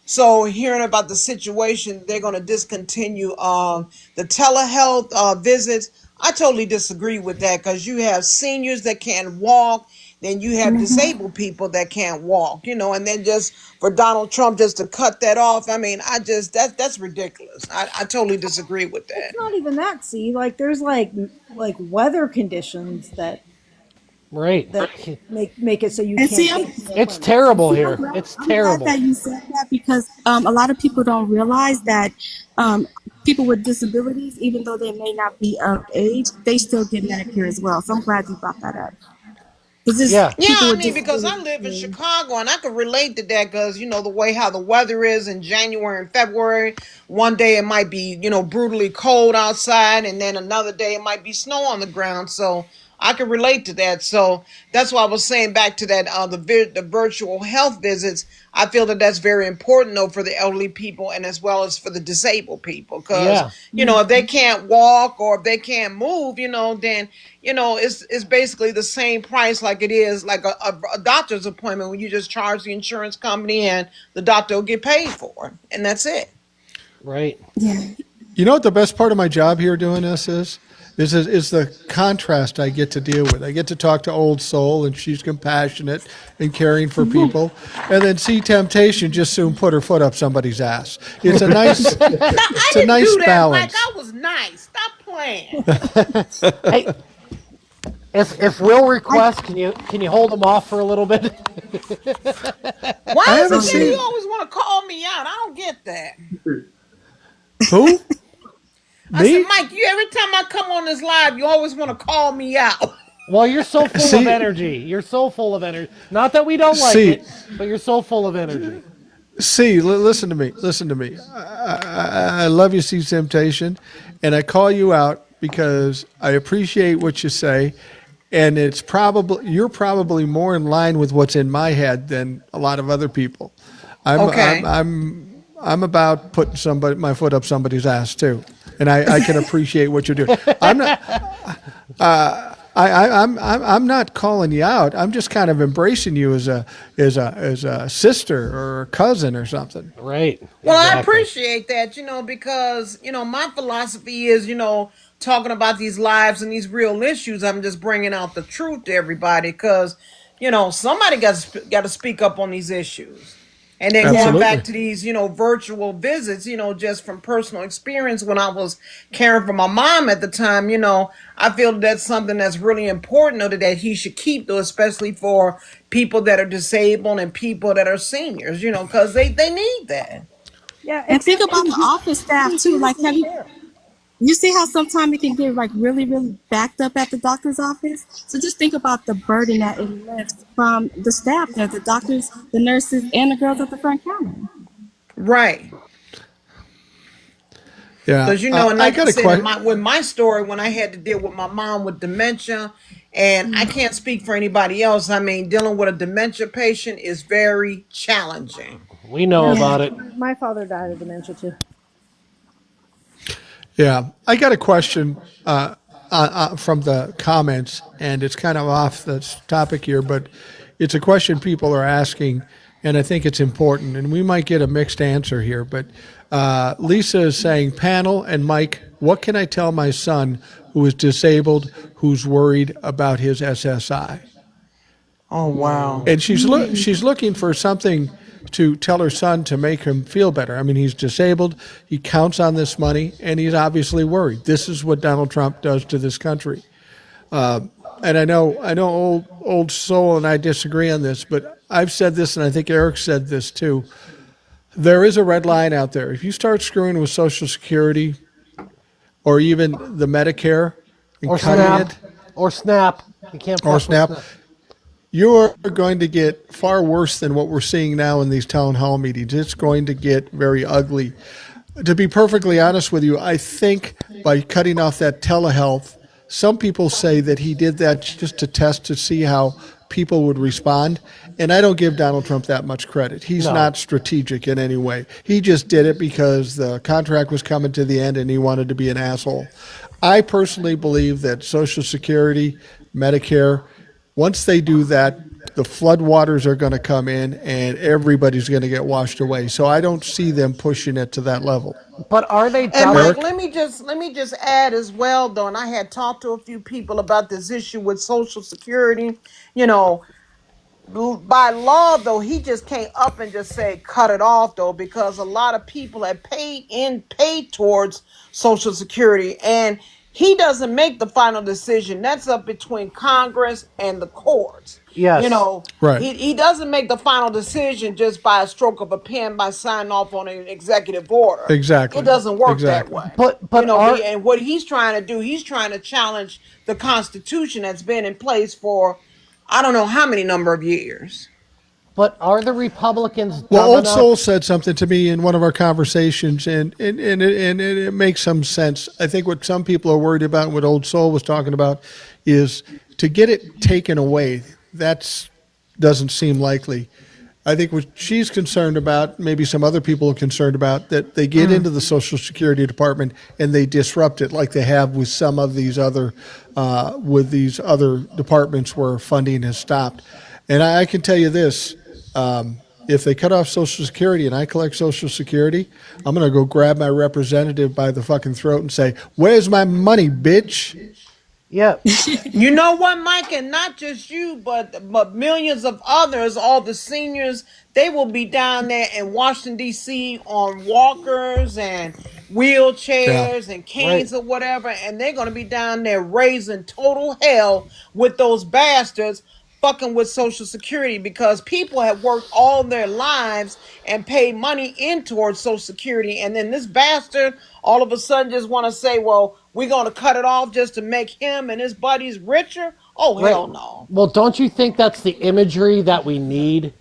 So hearing about the situation, they're going to discontinue the telehealth visits. I totally disagree with that, because you have seniors that can't walk, then you have disabled people that can't walk, and then just for Donald Trump just to cut that off. I mean, that's ridiculous. I totally disagree with that. It's not even that. See, there's weather conditions that make it so you can't. It's terrible here. It's terrible. I'm glad that you said that, because a lot of people don't realize that people with disabilities, even though they may not be of age, they still get Medicare as well. So I'm glad you brought that up. Because I live in Chicago, and I can relate to that, because the way how the weather is in January and February. One day it might be brutally cold outside, and then another day it might be snow on the ground. So I can relate to that. So that's why I was saying back to that the virtual health visits. I feel that that's very important though for the elderly people and as well as for the disabled people because Yeah. if they can't walk or if they can't move, then it's basically the same price like it is like a doctor's appointment when you just charge the insurance company and the doctor will get paid for it, and that's it. Right. Yeah. You know what the best part of my job here doing this is the contrast I get to deal with. I get to talk to Old Soul, and she's compassionate and caring for people, and then see Temptation just soon put her foot up somebody's ass. It's a nice, I it's a didn't nice do that, balance. Mike. I was nice. Stop playing. Hey, if Will requests, can you hold them off for a little bit? Why I is haven't it that seen you always want to call me out? I don't get that. who I said, me. Mike, every time I come on this live, you always want to call me out. Well, you're so full See- of energy. You're so full of energy. Not that we don't like See- it, but you're so full of energy. See, listen to me. Listen to me. I love you, see Temptation, and I call you out because I appreciate what you say, and you're probably more in line with what's in my head than a lot of other people. Okay. I'm about putting my foot up somebody's ass too, and I can appreciate what you're doing. I'm not. I'm not calling you out. I'm just kind of embracing you as a sister or a cousin or something. Right. Well, I Exactly. appreciate that, because, my philosophy is, talking about these lives and these real issues. I'm just bringing out the truth to everybody because, somebody got to speak up on these issues. And then going Absolutely. back to these, virtual visits, just from personal experience when I was caring for my mom at the time, I feel that's something that's really important that he should keep, though, especially for people that are disabled and people that are seniors, because they need that. Yeah, And think except about the office staff too. Like, have you see how sometimes it can get like really, really backed up at the doctor's office? So just think about the burden that it lifts from the staff there, the doctors, the nurses, and the girls at the front counter. Right. Yeah, Because, and like got I a said, question. with my story, when I had to deal with my mom with dementia, and I can't speak for anybody else. I mean, dealing with a dementia patient is very challenging. We know Yeah. about it. my father died of dementia too. Yeah, I got a question from the comments, and it's kind of off the topic here, but it's a question people are asking, and I think it's important, and we might get a mixed answer here. But Lisa is saying, panel and Mike, what can I tell my son who is disabled, who's worried about his SSI? Oh, wow. And she's looking for something to tell her son to make him feel better. I mean, he's disabled. He counts on this money, and he's obviously worried. This is what Donald Trump does to this country. And I know, old soul, and I disagree on this, but I've said this, and I think Eric said this too. There is a red line out there. If you start screwing with Social Security, or even the Medicare, and Or cutting snap. it, Or snap. You can't or fuck with snap, you're going to get far worse than what we're seeing now in these town hall meetings. It's going to get very ugly. To be perfectly honest with you, I think by cutting off that telehealth, some people say that he did that just to test to see how people would respond. And I don't give Donald Trump that much credit. He's No. not strategic in any way. He just did it because the contract was coming to the end and he wanted to be an asshole. I personally believe that Social Security, Medicare, once they do that, the floodwaters are going to come in and everybody's going to get washed away. So I don't see them pushing it to that level. But are they And dumb? Mike, let me just add as well though, and I had talked to a few people about this issue with Social Security. You know, by law though, he just can't up and just say cut it off though, because a lot of people have paid towards Social Security, and he doesn't make the final decision. That's up between Congress and the courts. Yes. Right. He doesn't make the final decision just by a stroke of a pen by signing off on an executive order. Exactly. It doesn't work Exactly. that way. But And what he's trying to do, he's trying to challenge the Constitution that's been in place for I don't know how many number of years. But are the Republicans Well, dumb Old Soul enough? said something to me in one of our conversations, and it makes some sense. I think what some people are worried about, and what Old Soul was talking about, is to get it taken away. That doesn't seem likely. I think what she's concerned about, maybe some other people are concerned about, that they get into the Social Security Department and they disrupt it, like they have with some of these other, with these other departments where funding has stopped. And I can tell you this: if they cut off Social Security and I collect Social Security, I'm going to go grab my representative by the fucking throat and say, "Where's my money, bitch?" Yeah. You know what, Mike, and not just you, but millions of others, all the seniors, they will be down there in Washington D.C. on walkers and Yeah. wheelchairs and Right. canes or whatever, and they're going to be down there raising total hell with those bastards fucking with Social Security, because people have worked all their lives and paid money in towards Social Security, and then this bastard all of a sudden just want to say, well, we're going to cut it off just to make him and his buddies richer. Oh, Right. hell no. Well, don't you think that's the imagery that we need?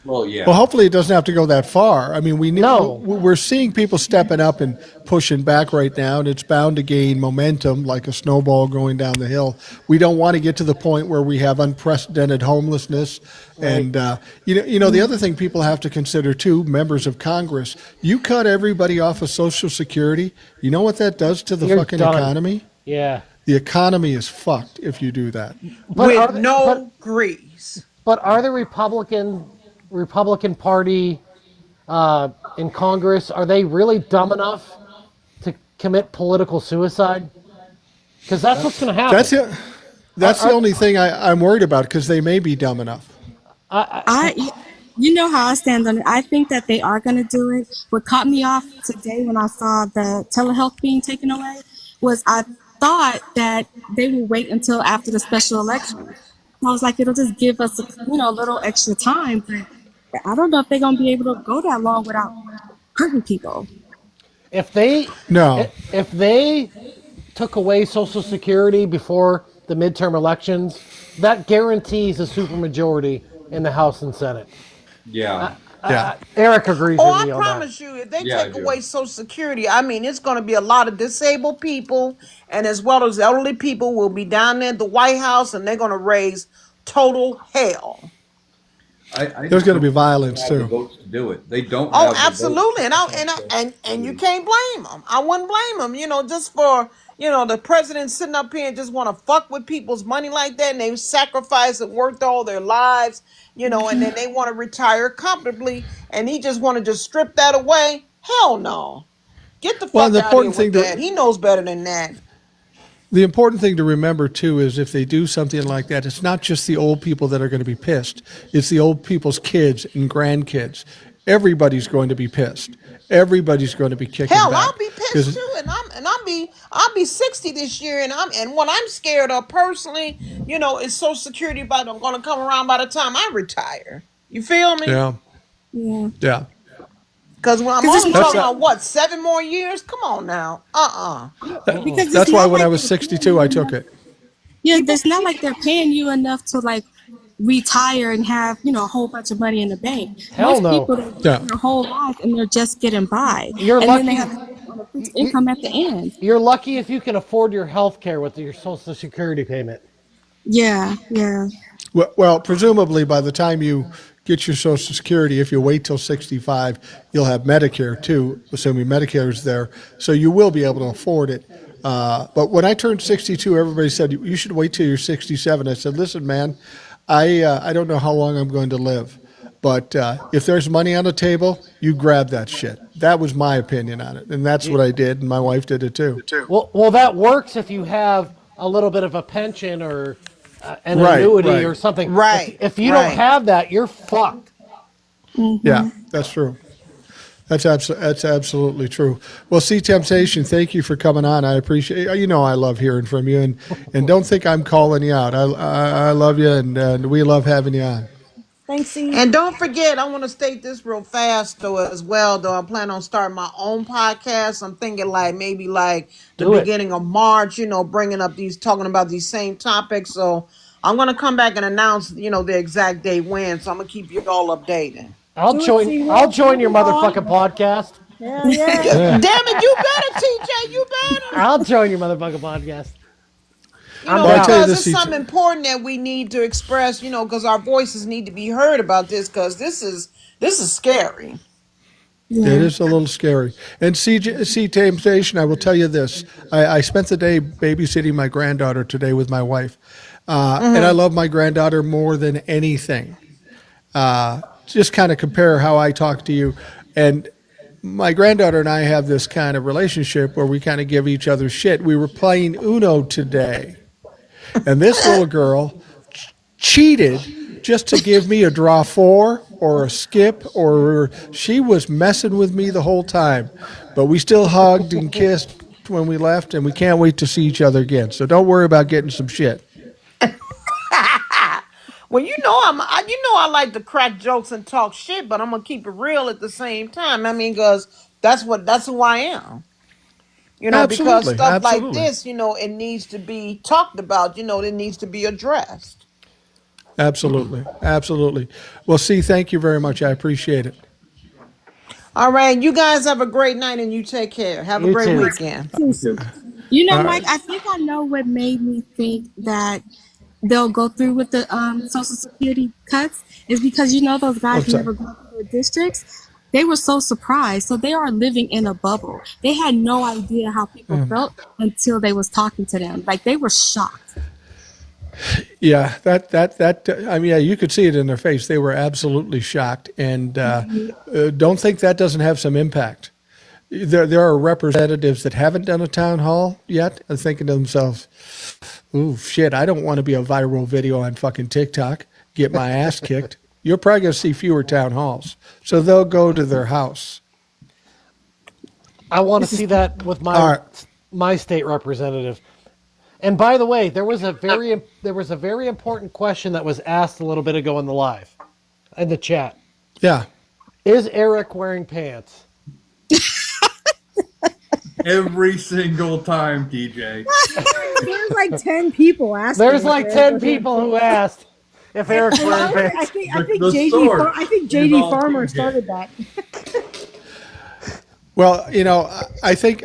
Well, Well, yeah. hopefully it doesn't have to go that far. I mean, No. we're seeing people stepping up and pushing back right now, and it's bound to gain momentum like a snowball going down the hill. We don't want to get to the point where we have unprecedented homelessness. Right. And the other thing people have to consider too, members of Congress, you cut everybody off of Social Security. You know what that does to the You're fucking done. economy? Yeah. The economy is fucked if you do that. But are With the, no grease. but are the Republican Party in Congress, are they really dumb enough to commit political suicide? Because that's what's going to happen. That's it. That's the Are- only thing I'm worried about, because they may be dumb enough. You know how I stand on it. I think that they are going to do it. What caught me off today when I saw the telehealth being taken away was I thought that they would wait until after the special election. I was like, it'll just give us a little extra time, but I don't know if they're going to be able to go that long without hurting people. if they No. if they took away Social Security before the midterm elections, that guarantees a supermajority in the House and Senate. Yeah. Yeah. Eric agrees Oh, with I me on promise you, if they Yeah, I take do. away Social Security, I mean, it's going to be a lot of disabled people, and as well as elderly people will be down there at the White House, and they're going to raise total hell. I There's just going to be don't violence have the too. votes to do it. They don't Oh, have the votes absolutely, and to I, pass and I, Social and you Security. can't blame them. I wouldn't blame them. Just for the president sitting up here and just want to fuck with people's money like that, and they've sacrificed and worked all their lives, and then they want to retire comfortably, and he just want to just strip that away. Hell no, get the Well, and fuck out of here with that. He knows better than that. the important thing to remember too is if they do something like that, it's not just the old people that are going to be pissed. It's the old people's kids and grandkids. Everybody's going to be pissed. Everybody's going to be kicking Hell, back. I'll be pissed 'Cause- too, and I'll be 60 this year, and what I'm scared of personally, is Social Security going to come around by the time I retire. You feel me? yeah, Yeah. yeah. Because when I'm 'Cause it's only not talking like- about what, 7 more years? Come on now. Because That's it's why not when I like was 62, I took it. Yeah, it's not like they're paying you enough to like retire and have a whole bunch of money in the bank. Hell Most no. people they work Yeah. their whole life and they're just getting by, You're and then they lucky- have to on a fixed income at the end. You're lucky if you can afford your health care with your Social Security payment. Yeah, yeah. Well, presumably by the time you get your Social Security, if you wait till 65, you'll have Medicare too, assuming Medicare is there. So you will be able to afford it. But when I turned 62, everybody said, you should wait till you're 67. I said, listen, man, I don't know how long I'm going to live. But if there's money on the table, you grab that shit. That was my opinion on it. And that's what I did. And my wife did it too. Well, that works if you have a little bit of a pension or an Right, annuity right. or something. Right, If you right. don't have that, you're fucked. Yeah, that's true. That's absolutely true. Well, See Temptation, thank you for coming on. I appreciate. I love hearing from you, and don't think I'm calling you out. I love you, and we love having you on. Thanks, C. And don't forget, I want to state this real fast though as well. Though I plan on starting my own podcast. I'm thinking maybe the Do it. beginning of March. Bringing up talking about these same topics. So I'm gonna come back and announce, the exact day when. So I'm gonna keep you all updated. I'll Do it, join. C. I'll Will. join your Move on. motherfucking podcast. Yeah, yeah. Yeah. Damn it, you better, TJ, you better. I'll join your motherfucking podcast. I'm Well, I tell you Because this, it's something CJ. important that we need to express, because our voices need to be heard about this, because this is scary. It Yeah. is a little scary. And CJ, Temptation, I will tell you this. I spent the day babysitting my granddaughter today with my wife. And I love my granddaughter more than anything. Just kind of compare how I talk to you. And my granddaughter and I have this kind of relationship where we kind of give each other shit. We were playing Uno today. And this little girl cheated just to give me a draw four or a skip, or she was messing with me the whole time. But we still hugged and kissed when we left, and we can't wait to see each other again. So don't worry about getting some shit. Well, I like to crack jokes and talk shit, but I'm gonna keep it real at the same time. I mean, because that's who I am. Because Absolutely, stuff like absolutely, this, it needs to be talked about. It needs to be addressed. absolutely, absolutely. Well, see, thank you very much. I appreciate it. All right, you guys have a great night and you take care. Have a You great too. weekend. All Mike, right. I think I know what made me think that they'll go through with the Social Security cuts is because those guys What's who up? never go to their districts, they were so surprised. So they are living in a bubble. They had no idea how people felt until they was talking to them. Like they were shocked. Yeah, I mean, yeah, you could see it in their face. They were absolutely shocked, and don't think that doesn't have some impact. There are representatives that haven't done a town hall yet and thinking to themselves, "Ooh, shit, I don't want to be a viral video on fucking TikTok, get my ass kicked." You're probably going to see fewer town halls, so they'll go to their house. I want to see that with All right. my state representative. And by the way, there was a very important question that was asked a little bit ago in the chat. Yeah. Is Eric wearing pants? Every single time, DJ. There's like 10 people asking. There's like 10 people who asked if Eric's wearing I pants. think The JD sword JD involved Farmer here. started that. Well, I think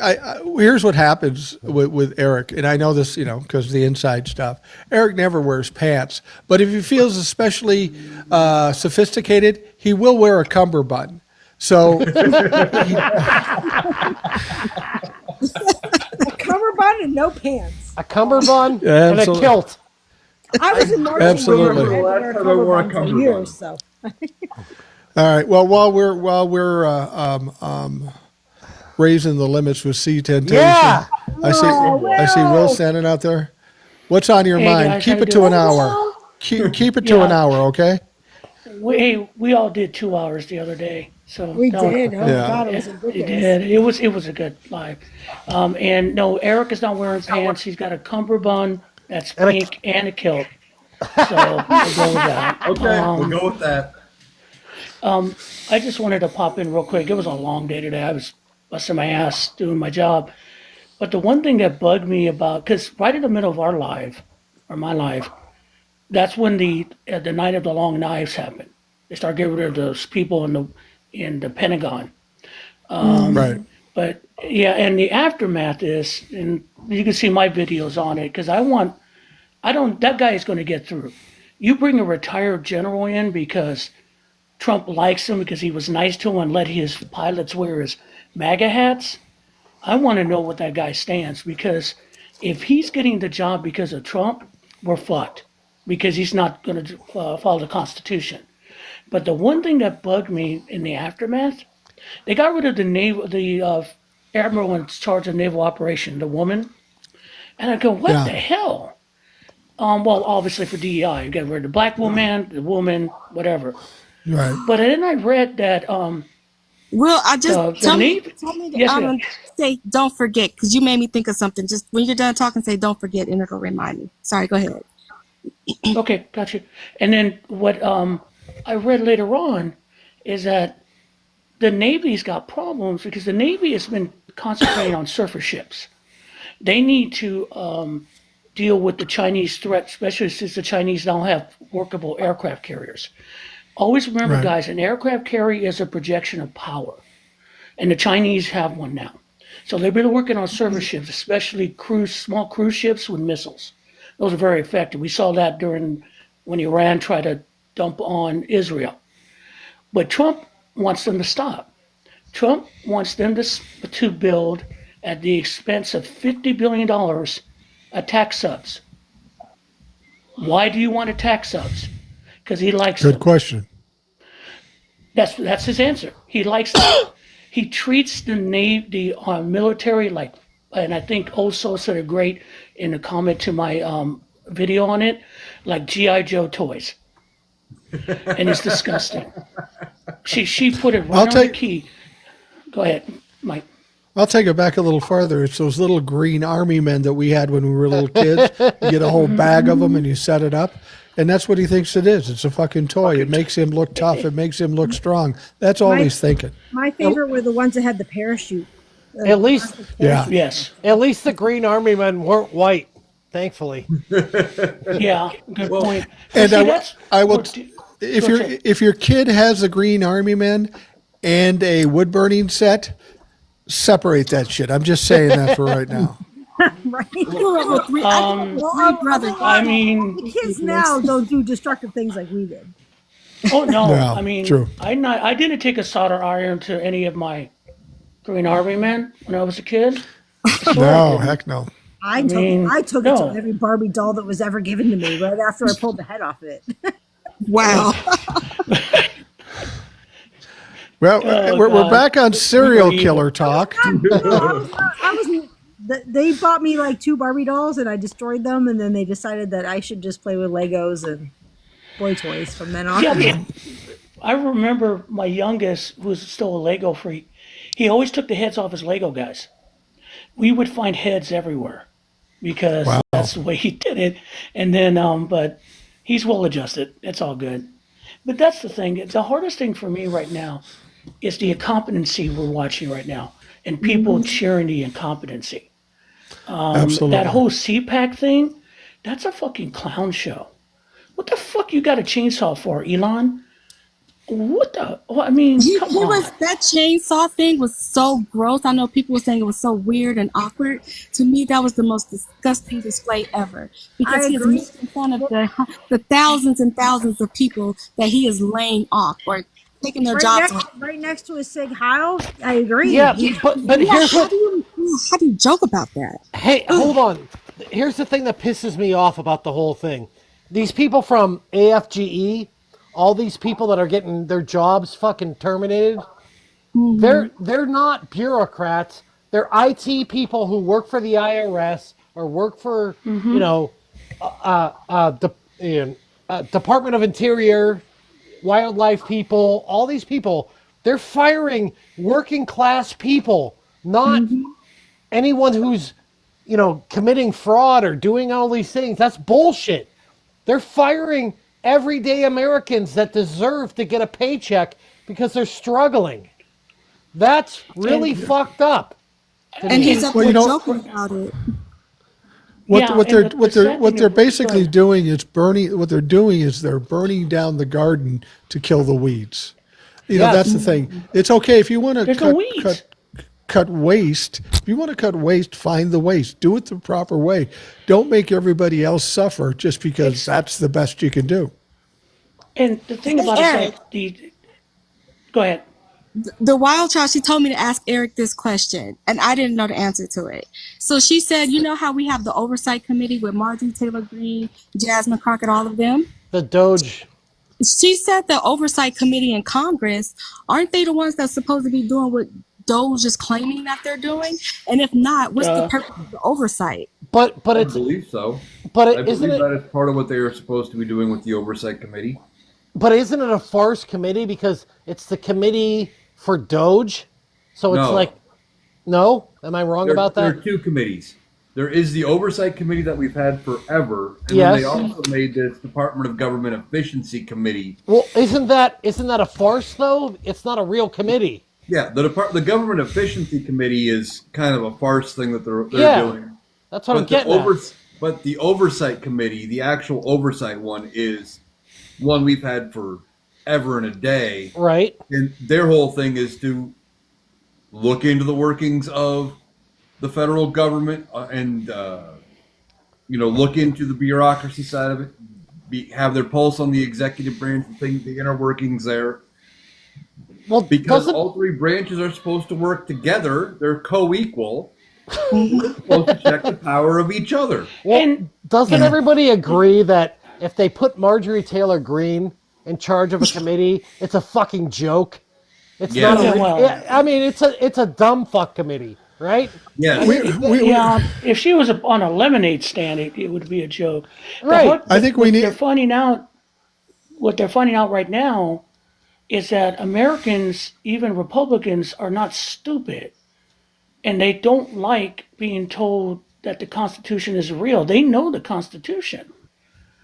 here's what happens with Eric, and I know this, because of the inside stuff. Eric never wears pants, but if he feels especially sophisticated, he will wear a cummerbund. So, A cummerbund and no pants. A cummerbund Yeah, and a absolutely. kilt. I was in marching Absolutely. band. I had to wear a cummerbund for years, so. all right. Well, while we're raising the limits with C Temptation, Yeah. I see Will standing out there. What's on your Hey, mind? guys, Keep how it you to an doing? hour. Keep it to an hour, okay? We all did 2 hours the other day, so We no, did. Oh, Yeah. God, it was It ridiculous. did. It was a good live. And no, Eric is not wearing pants. He's got a cummerbund that's And a- pink and a kilt. So we'll go with that. Okay, we'll go with that. I just wanted to pop in real quick. It was a long day today. I was busting my ass doing my job. But the one thing that bugged me about, because right in the middle of our live, or my life, that's when the night of the long knives happened. They start getting rid of those people in the Pentagon. Right. But yeah, and the aftermath is, and you can see my videos on it, because that guy is going to get through. You bring a retired general in because Trump likes him because he was nice to him and let his pilots wear his MAGA hats. I want to know what that guy stands, because if he's getting the job because of Trump, we're fucked, because he's not going to follow the Constitution. But the one thing that bugged me in the aftermath, they got rid of the admiral in charge of naval operation, the woman, and I go, what Yeah. the hell? Well, obviously for DEI, you got rid of the black woman, the woman, whatever. Right. But then I read that Will, I just the tell me Navy. to Yes, ma'am. say don't forget, because you made me think of something. Just when you're done talking, say don't forget, and it'll remind me. Sorry, go ahead. Okay, got you. And then what I read later on is that the Navy's got problems because the Navy has been concentrating on surface ships. They need to deal with the Chinese threat, especially since the Chinese now have workable aircraft carriers. Always remember, Right. guys, an aircraft carrier is a projection of power, and the Chinese have one now. So they've been working on surface ships, especially small cruise ships with missiles. Those are very effective. We saw that during when Iran tried to dump on Israel. But Trump wants them to stop. Trump wants them to build, at the expense of $50 billion, attack subs. Why do you want attack subs? Because he likes Good them. question. That's his answer. He likes them. He treats the military like, and I think also said it great in a comment to my video on it, like G.I. Joe toys. And it's disgusting. She put it right on the key. Go ahead, Mike. I'll take it back a little farther. It's those little green army men that we had when we were little kids. You get a whole bag of them and you set it up. And that's what he thinks it is. It's a fucking toy. It makes him look tough. It makes him look strong. That's all he's thinking. My favorite were the ones that had the parachute. At least, Yeah. Yes. at least the Green Army men weren't white, thankfully. Yeah. Good point. And See, I will. Go If ahead. if your kid has a green army man and a wood burning set, separate that shit. I'm just saying that for right now. Right? Grew up with three, I grew up with three brothers. I mean, The kids now don't do destructive things like we did. oh no, No, I mean, true. I didn't take a solder iron to any of my Green Army men when I was a kid. No, heck no. I took it no. to every Barbie doll that was ever given to me right after I pulled the head off of it. Wow. Well, we're God. back on serial killer talk. They bought me like 2 Barbie dolls and I destroyed them, and then they decided that I should just play with Legos and boy toys from then on. Yeah, I remember my youngest, who was still a Lego freak. He always took the heads off his Lego guys. We would find heads everywhere because that's the way he did it. And then, but he's well adjusted. It's all good. But that's the thing. The hardest thing for me right now is the incompetency we're watching right now, and people cheering the incompetency. Absolutely. That whole CPAC thing, that's a fucking clown show. What the fuck you got a chainsaw for, Elon? What the? I mean, come on. That chainsaw thing was so gross. I know people were saying it was so weird and awkward. To me, that was the most disgusting display ever. Because he is making fun of the thousands and thousands of people that he is laying off or taking their jobs away. Right next to his Sig Heil. I agree. Yeah, but here's what. How do you joke about that? Hey, hold on. Here's the thing that pisses me off about the whole thing. These people from AFGE, all these people that are getting their jobs fucking terminated, they're not bureaucrats. They're IT people who work for the IRS or work for Department of Interior, wildlife people. All these people, they're firing working class people, not anyone who's committing fraud or doing all these things. That's bullshit. They're firing everyday Americans that deserve to get a paycheck because they're struggling. That's really fucked up. And he's up there Well, joking about it. What they're basically doing is burning. What they're doing is they're burning down the garden to kill the weeds. That's the thing. It's okay if you want to cut waste. If you want to cut waste, find the waste. Do it the proper way. Don't make everybody else suffer just because that's the best you can do. And the thing about it is that go ahead. The wild child, she told me to ask Eric this question, and I didn't know the answer to it. So she said, you know how we have the oversight committee with Marjorie Taylor Greene, Jasmine Crockett, all of them? The Doge. She said the oversight committee in Congress, aren't they the ones that's supposed to be doing what Doge is claiming that they're doing? And if not, what's the purpose of the oversight? But I believe so. But I believe that is part of what they are supposed to be doing with the oversight committee. But isn't it a farce committee because it's the committee for Doge? So it's no? Am I wrong about that? There are 2 committees. There is the oversight committee that we've had forever, and then they also made this Department of Government Efficiency Committee. Well, isn't that a farce though? It's not a real committee. Yeah, the Government Efficiency Committee is kind of a farce thing that they're doing. That's what I'm getting at. But the oversight committee, the actual oversight one, is one we've had for ever and a day. Right. And their whole thing is to look into the workings of the federal government and look into the bureaucracy side of it, have their pulse on the executive branch and things, the inner workings there. Well, because all three branches are supposed to work together, they're co-equal. They're supposed to check the power of each other. Well, doesn't everybody agree that if they put Marjorie Taylor Greene in charge of a committee, it's a fucking joke? It's not. I mean, it's a dumb fuck committee, right? Yeah. If she was on a lemonade stand, it would be a joke. Right. I think what they're finding out right now is that Americans, even Republicans, are not stupid. And they don't like being told that the Constitution is real. They know the Constitution.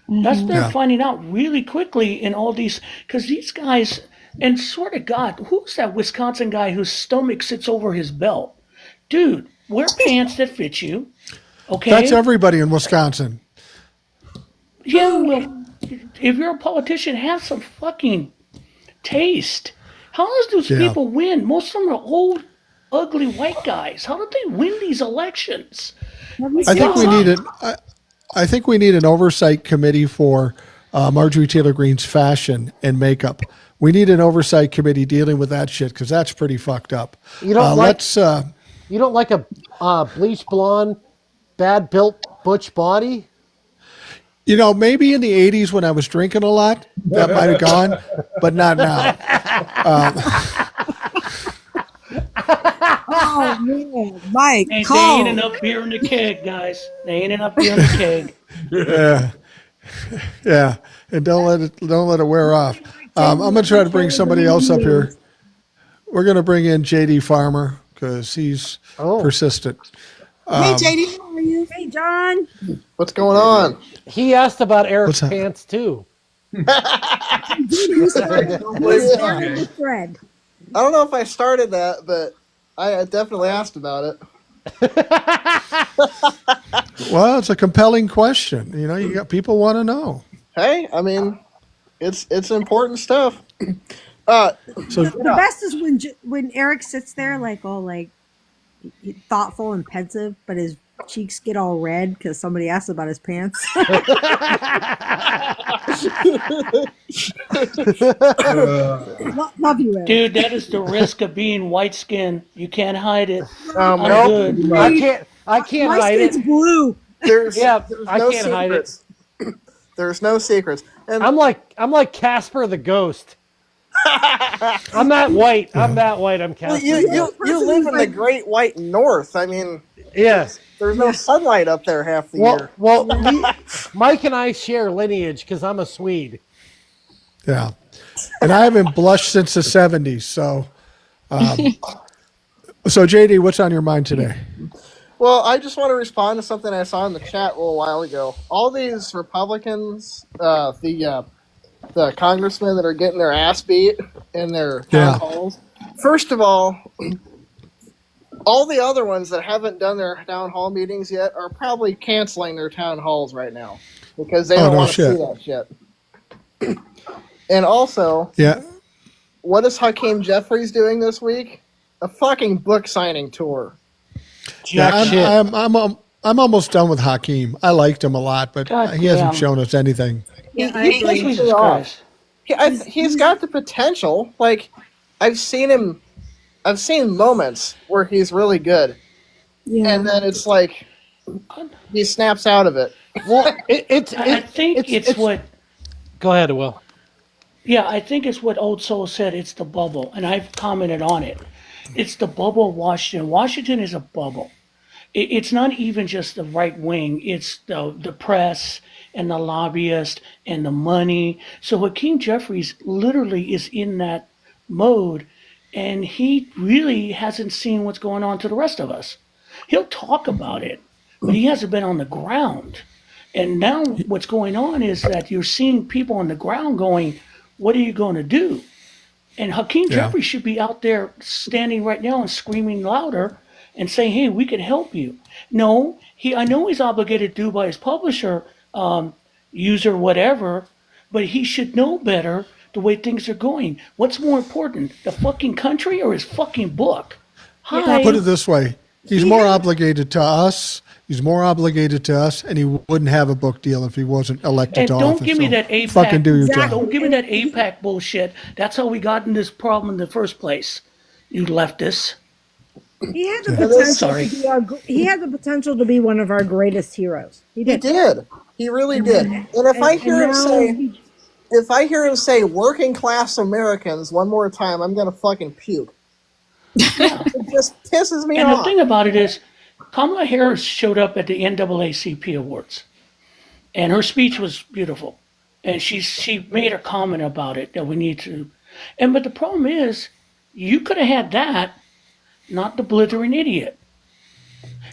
That's they're finding out really quickly in all these, because these guys, and swear to God, who's that Wisconsin guy whose stomach sits over his belt? Dude, wear pants that fit you. Okay? That's everybody in Wisconsin. Yeah, well, if you're a politician, have some fucking taste. How does those people win? Most of them are old, ugly white guys. How did they win these elections? I think we need an oversight committee for Marjorie Taylor Greene's fashion and makeup. We need an oversight committee dealing with that shit because that's pretty fucked up. You don't like a bleach blonde, bad built butch body? Maybe in the 80s when I was drinking a lot, that might have gone, but not now. Oh, man. Mike, They ain't enough beer in the keg, guys. They ain't enough beer in the keg. Yeah. And don't let it wear off. I'm going to try to bring somebody else up here. We're going to bring in JD Farmer because he's persistent. Hey, JD, how are you? Hey, John. What's going on? He asked about Eric's pants too. I don't know if I started that, but I definitely asked about it. Well, it's a compelling question. You got people want to know. Hey, I mean, it's important stuff. The best is when Eric sits there all thoughtful and pensive, but his cheeks get all red because somebody asked about his pants. Love you, Eric. Dude, that is the risk of being white skinned. You can't hide it. Nope. I can't hide it. My skin's blue. There's I no can't hide it. There's no secrets. And I'm like Casper the Ghost. I'm that white. I'm Casper. You live in the Great White North. I mean, yes. There's no sunlight up there half the year. Well, Mike and I share lineage because I'm a Swede. Yeah, and I haven't blushed since the 70s. So, so JD, what's on your mind today? Well, I just want to respond to something I saw in the chat a little while ago. All these Republicans, the congressmen that are getting their ass beat in their town halls. First of all the other ones that haven't done their town hall meetings yet are probably canceling their town halls right now because they don't want to see that shit. And also, what is Hakeem Jeffries doing this week? A fucking book signing tour. I'm almost done with Hakeem. I liked him a lot, but he hasn't shown us anything. He's got the potential. Like, I've seen moments where he's really good. Yeah. And then it's like he snaps out of it. Well, I think it's what. Go ahead, Will. Yeah, I think it's what Old Soul said. It's the bubble, and I've commented on it. It's the bubble of Washington. Washington is a bubble. It's not even just the right wing. It's the press and the lobbyists and the money. So Hakeem Jeffries literally is in that mode, and he really hasn't seen what's going on to the rest of us. He'll talk about it, but he hasn't been on the ground. And now what's going on is that you're seeing people on the ground going, what are you going to do? And Hakeem Jeffries should be out there standing right now and screaming louder and saying, hey, we can help you. No, I know he's obligated to do by his publisher, user, whatever, but he should know better the way things are going. What's more important, the fucking country or his fucking book? Hi. Put it this way. He's more obligated to us. He's more obligated to us, and he wouldn't have a book deal if he wasn't elected to office. And don't give me that APAC. Fucking do your job. Don't give me that APAC bullshit. That's how we got in this problem in the first place. You leftists. He had the potential. He had the potential to be one of our greatest heroes. He did. He really did. And if I hear him say working class Americans one more time, I'm gonna fucking puke. It just pisses me off. And the thing about it is, Kamala Harris showed up at the NAACP Awards, and her speech was beautiful, and she made a comment about it that we need to, but the problem is, you could have had that, not the blithering idiot.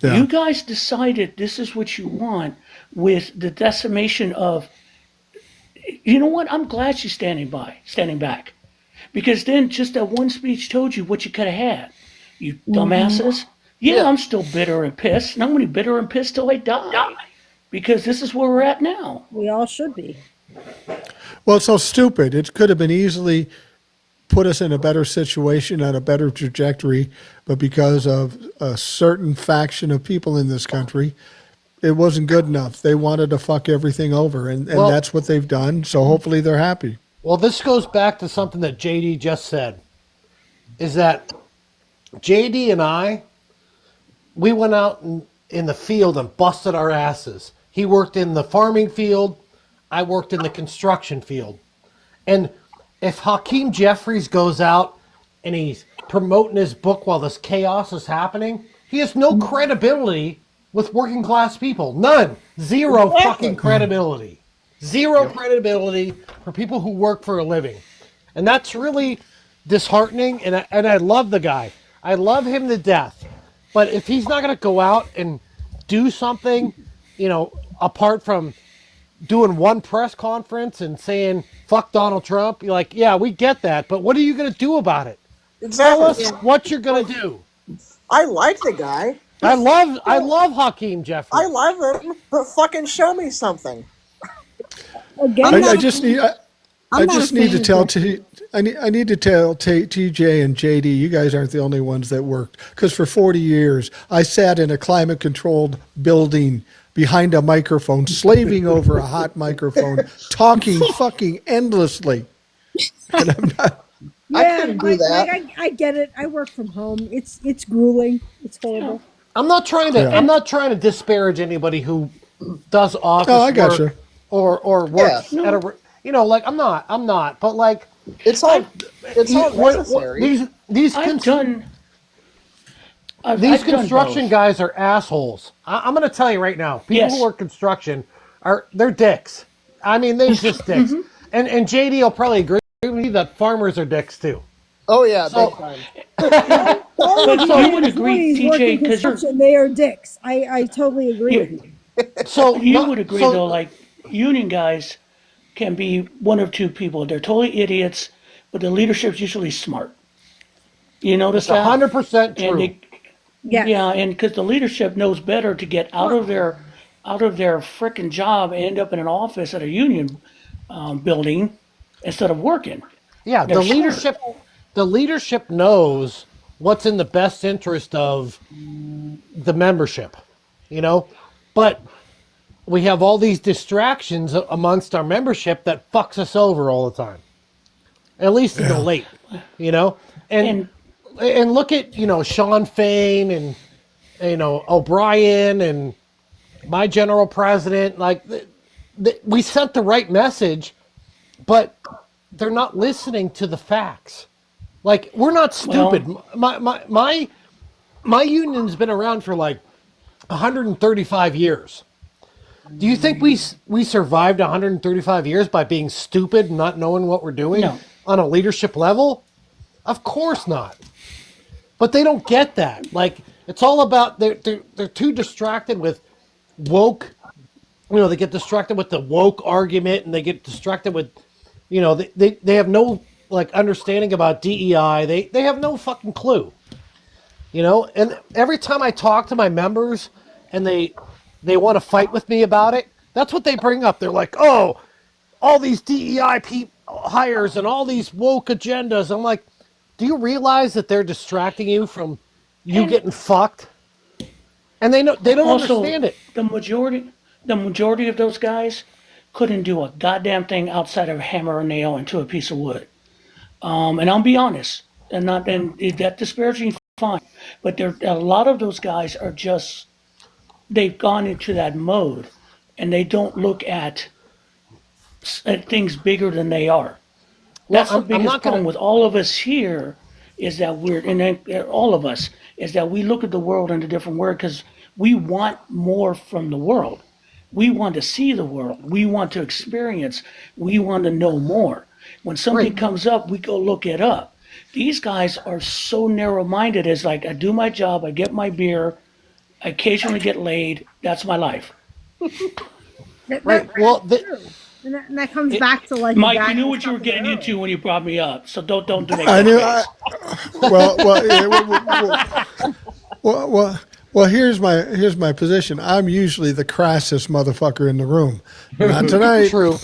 Yeah. You guys decided this is what you want with the decimation of. You know what? I'm glad she's standing back, because then just that one speech told you what you could have had. You dumbasses. Yeah, I'm still bitter and pissed, and I'm going to be bitter and pissed till I die, because this is where we're at now. We all should be. Well, it's so stupid. It could have been easily put us in a better situation and a better trajectory, but because of a certain faction of people in this country, it wasn't good enough. They wanted to fuck everything over, and that's what they've done, so hopefully they're happy. Well, this goes back to something that JD just said, is that JD and I, we went out in the field and busted our asses. He worked in the farming field. I worked in the construction field. And if Hakeem Jeffries goes out and he's promoting his book while this chaos is happening, he has no credibility with working class people. None. Zero fucking credibility. Zero credibility for people who work for a living. And that's really disheartening. And I love the guy. I love him to death. But if he's not going to go out and do something, apart from doing one press conference and saying, fuck Donald Trump, you're like, yeah, we get that. But what are you going to do about it? Exactly. Tell us what you're going to do. I like the guy. I love Hakeem Jeffries. I love him, but fucking show me something. I just need to tell TJ and JD, you guys aren't the only ones that worked. Because for 40 years, I sat in a climate-controlled building behind a microphone, slaving over a hot microphone, talking fucking endlessly. And I'm not. Yeah, I couldn't do that. I get it. I work from home. It's grueling. It's horrible. I'm not trying to disparage anybody who does office work or works at a. I'm not. But like, it's all necessary. These construction guys are assholes. I'm going to tell you right now. People who work construction they're dicks. I mean, they're just dicks. And JD will probably agree with me that farmers are dicks too. Oh yeah, big time. But you would agree, TJ, because they are dicks. I totally agree with you. So you would agree though, like union guys can be one of two people. They're totally idiots, but the leadership's usually smart. You notice that? 100% true. Yeah, and because the leadership knows better to get out of their frickin' job and end up in an office at a union building instead of working. Yeah, the leadership knows what's in the best interest of the membership, but we have all these distractions amongst our membership that fucks us over all the time, at least in the late, and look at, Sean Fain and, O'Brien and my general president, like we sent the right message, but they're not listening to the facts. Like, we're not stupid. My union's been around for like 135 years. Do you think we survived 135 years by being stupid and not knowing what we're doing on a leadership level? Of course not. But they don't get that. Like, it's all about they're too distracted with woke. They get distracted with the woke argument, and they get distracted with, they have no understanding about DEI. They have no fucking clue. And every time I talk to my members and they want to fight with me about it, that's what they bring up. They're like, oh, all these DEI hires and all these woke agendas. I'm like, do you realize that they're distracting you from you getting fucked? And they don't understand it. The majority of those guys couldn't do a goddamn thing outside of hammer a nail into a piece of wood. And I'll be honest, and that disparaging, fine, but a lot of those guys are just, they've gone into that mode, and they don't look at things bigger than they are. That's the biggest problem with all of us here, is that all of us, is that we look at the world in a different way because we want more from the world. We want to see the world. We want to experience. We want to know more. When something comes up, we go look it up. These guys are so narrow-minded. It's like, I do my job, I get my beer, I occasionally get laid. That's my life. Right. Well, and that comes back to like Mike. You knew what you were getting into when you brought me up, so don't do that. I knew. Well, here's my position. I'm usually the crassest motherfucker in the room. Not tonight. True.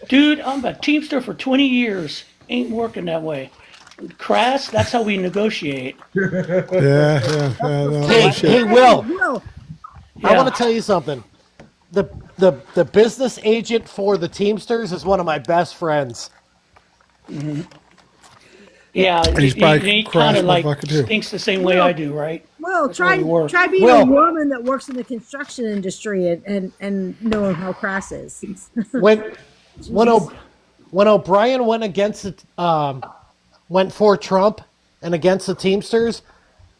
Dude, I'm a Teamster for 20 years. Ain't working that way. Crass, that's how we negotiate. Yeah. No, Hey, Will. Will. I want to tell you something. The business agent for the Teamsters is one of my best friends. Mm-hmm. Yeah, and he's he kind of like thinks the same way I do, right? Well, try being a woman that works in the construction industry and knowing how crass is. When O'Brien went against went for Trump and against the Teamsters,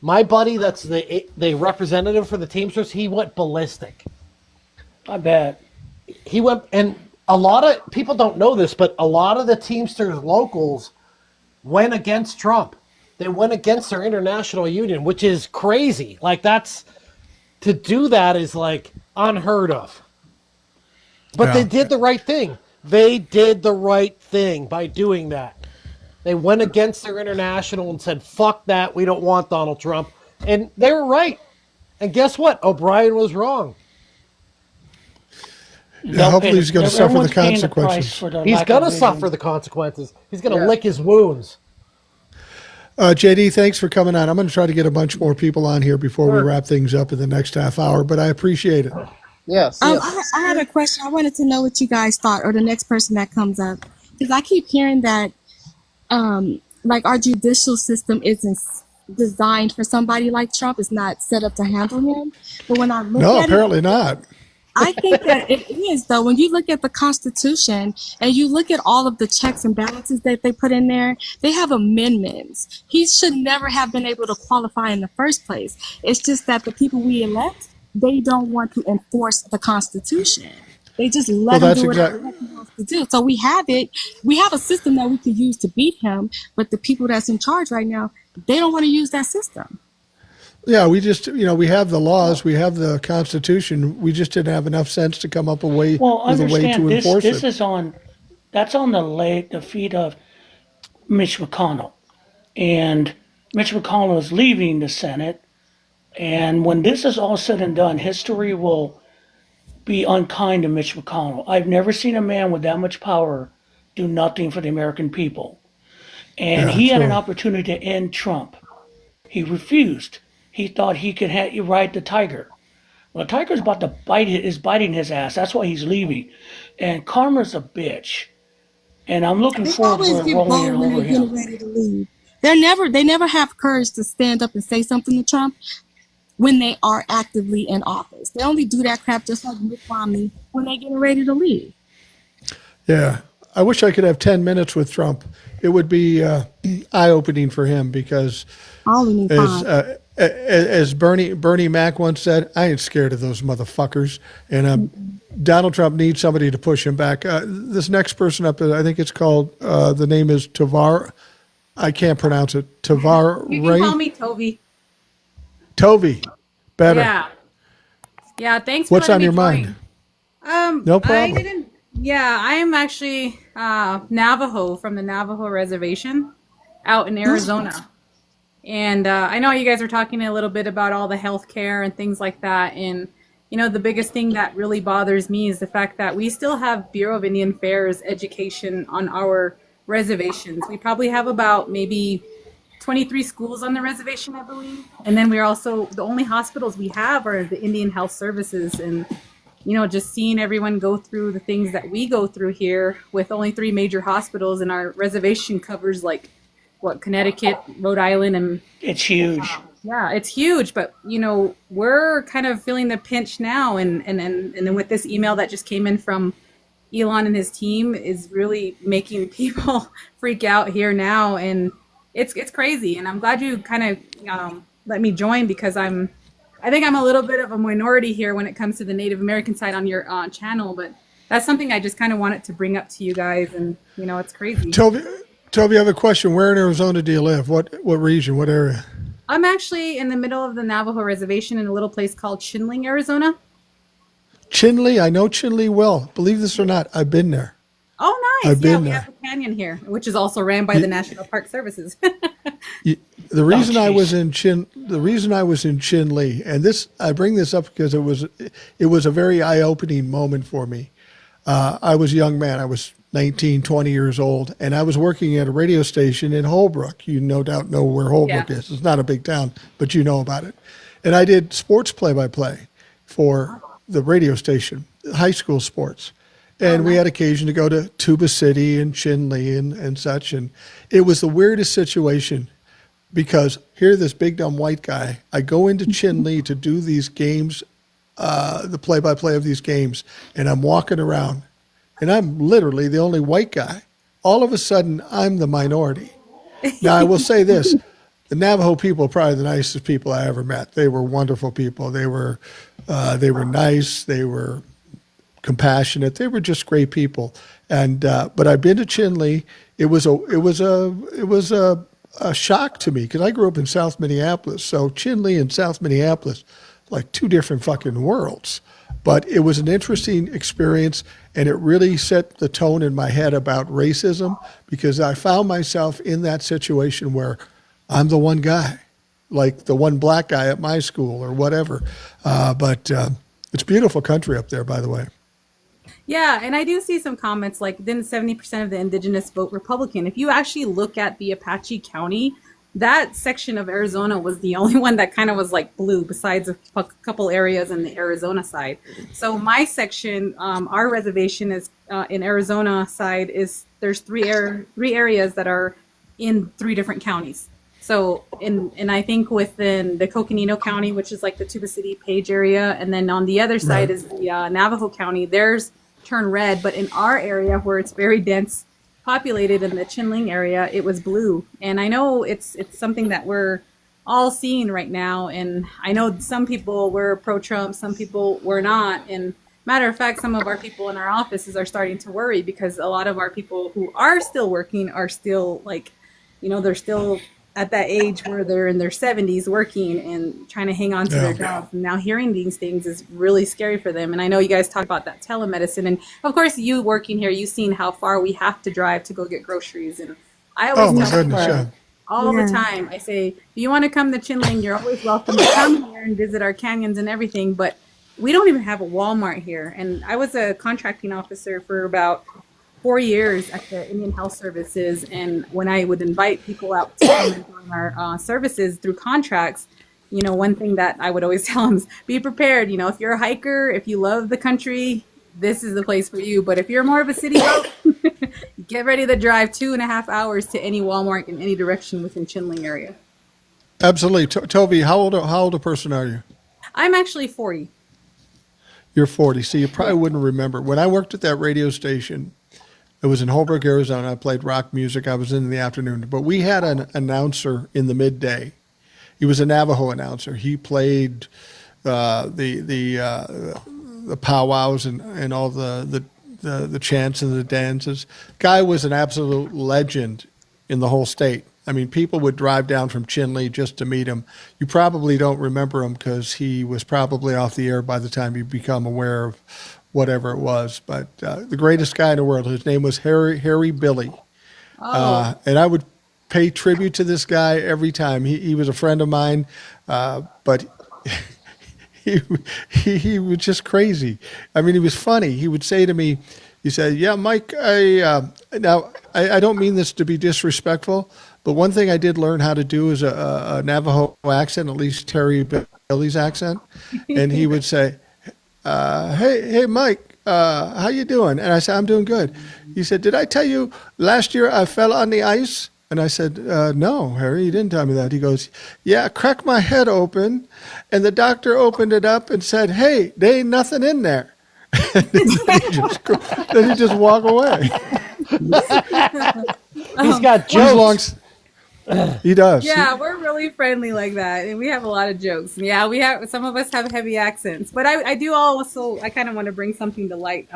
my buddy that's the representative for the Teamsters, he went ballistic. I bet. He went, and a lot of people don't know this, but a lot of the Teamsters locals went against Trump. They went against their international union, which is crazy. Like, to do that is like unheard of. But they did the right thing. They did the right thing by doing that. They went against their international and said, fuck that, we don't want Donald Trump. And they were right. And guess what? O'Brien was wrong. Yeah, hopefully he's going to suffer the consequences. He's going to suffer the consequences. He's going to lick his wounds. JD, thanks for coming on. I'm going to try to get a bunch more people on here before we wrap things up in the next half hour, but I appreciate it. Yes. I had a question. I wanted to know what you guys thought, or the next person that comes up, because I keep hearing that, like, our judicial system isn't designed for somebody like Trump. It's not set up to handle him. But when I look at apparently not. I think that it is, though. When you look at the Constitution and you look at all of the checks and balances that they put in there, they have amendments. He should never have been able to qualify in the first place. It's just that the people we elect, they don't want to enforce the Constitution. They just let him do whatever he wants to do. So we have it. We have a system that we could use to beat him, but the people that's in charge right now, they don't want to use that system. Yeah, we just, we have the laws, we have the Constitution. We just didn't have enough sense to come up with a way to enforce it. That's on the feet of Mitch McConnell. And Mitch McConnell is leaving the Senate. And when this is all said and done, history will be unkind to Mitch McConnell. I've never seen a man with that much power do nothing for the American people. And he had an opportunity to end Trump. He refused. He thought he could ride the tiger. Well, the tiger's about to biting his ass. That's why he's leaving. And karma's a bitch. And I'm looking forward to rolling it over him. Ready to leave. They never have courage to stand up and say something to Trump when they are actively in office. They only do that crap just like Mitt Romney when they're getting ready to leave. Yeah. I wish I could have 10 minutes with Trump. It would be eye-opening for him because as Bernie Mac once said, I ain't scared of those motherfuckers. And Donald Trump needs somebody to push him back. This next person up, I think it's called, the name is Tavar. I can't pronounce it. Tavar You can call me Toby. Toby. Better. Yeah, thanks What's for on letting your me mind? join. No problem. I am actually Navajo from the Navajo reservation out in Arizona. And I know you guys are talking a little bit about all the healthcare and things like that. And, the biggest thing that really bothers me is the fact that we still have Bureau of Indian Affairs education on our reservations. We probably have about maybe 23 schools on the reservation, I believe. And then we're also, the only hospitals we have are the Indian Health Services. And, just seeing everyone go through the things that we go through here with only 3 major hospitals, and our reservation covers Connecticut, Rhode Island, and it's huge. Yeah, it's huge. But, we're kind of feeling the pinch now. And then with this email that just came in from Elon and his team is really making people freak out here now. And it's crazy. And I'm glad you kind of let me join, because I think I'm a little bit of a minority here when it comes to the Native American side on your channel, but that's something I just kind of wanted to bring up to you guys. And, it's crazy. Toby, I have a question. Where in Arizona do you live? What region? What area? I'm actually in the middle of the Navajo reservation in a little place called Chinling, Arizona. Chinle? I know Chinle well. Believe this or not, I've been there. Oh, nice. I've been we there. have a canyon here, which is also ran by the National Park Services. The reason I was in Chinle, and I bring this up because it was a very eye-opening moment for me. I was a young man. I was 19, 20 years old, and I was working at a radio station in Holbrook. You no doubt know where Holbrook is. It's not a big town, but you know about it. And I did sports play-by-play for the radio station, high school sports. And we had occasion to go to Tuba City and Chinle and such. And it was the weirdest situation, because here, this big dumb white guy, I go into Chinle to do these games, the play-by-play of these games, and I'm walking around, and I'm literally the only white guy. All of a sudden, I'm the minority. Now, I will say this. The Navajo people are probably the nicest people I ever met. They were wonderful people. They were nice. They were compassionate. They were just great people. And but I've been to Chinle. It was a shock to me, because I grew up in South Minneapolis. So Chinle and South Minneapolis, like 2 different fucking worlds. But it was an interesting experience, and it really set the tone in my head about racism, because I found myself in that situation where I'm the one guy, like the one black guy at my school or whatever. But it's a beautiful country up there, by the way. Yeah, and I do see some comments like, didn't 70% of the indigenous vote Republican? If you actually look at the Apache County, that section of Arizona was the only one that kind of was like blue, besides a couple areas in the Arizona side. So my section, our reservation is in Arizona side, is there's three areas that are in 3 different counties. So and I think within the Coconino County, which is like the Tuba City Page area, and then on the other side is the Navajo County, there's turn red, but in our area where it's very dense populated in the Chinling area, it was blue. And I know it's something that we're all seeing right now, and I know some people were pro-Trump, some people were not, and matter of fact, some of our people in our offices are starting to worry, because a lot of our people who are still working are still they're still at that age where they're in their 70s working and trying to hang on to their jobs. And now hearing these things is really scary for them. And I know you guys talk about that telemedicine. And of course, you working here, you've seen how far we have to drive to go get groceries. And I always tell people all the time, I say, if you want to come to Chinling, you're always welcome to come here and visit our canyons and everything. But we don't even have a Walmart here. And I was a contracting officer for about 4 years at the Indian Health Services, and when I would invite people out to come and join our services through contracts, one thing that I would always tell them is be prepared. If you're a hiker, if you love the country, this is the place for you. But if you're more of a city girl, get ready to drive 2.5 hours to any Walmart in any direction within Chinling area. Absolutely. Toby, how old a person are you? I'm actually 40. You're 40. So you probably wouldn't remember. When I worked at that radio station, it was in Holbrook, Arizona. I played rock music. I was in the afternoon. But we had an announcer in the midday. He was a Navajo announcer. He played the powwows and all the chants and the dances. Guy was an absolute legend in the whole state. I mean, people would drive down from Chinle just to meet him. You probably don't remember him because he was probably off the air by the time you become aware of whatever it was. But the greatest guy in the world, his name was Harry Billy. And I would pay tribute to this guy every time. He was a friend of mine, but he was just crazy. I mean, he was funny. He would say to me, he said, "Yeah, Mike, I don't mean this to be disrespectful, but one thing I did learn how to do is a Navajo accent, at least Terry Billy's accent." And he would say, hey, Mike, how you doing? And I said, "I'm doing good." He said, "Did I tell you last year I fell on the ice?" And I said, "No, Harry, you didn't tell me that." He goes, "Yeah, I cracked my head open, and the doctor opened it up and said, 'Hey, there ain't nothing in there.'" And then he just walk away. He's got jokes. He does. Yeah, we're really friendly like that, and we have a lot of jokes. Yeah, we have some of us have heavy accents, but I do also I kind of want to bring something to light.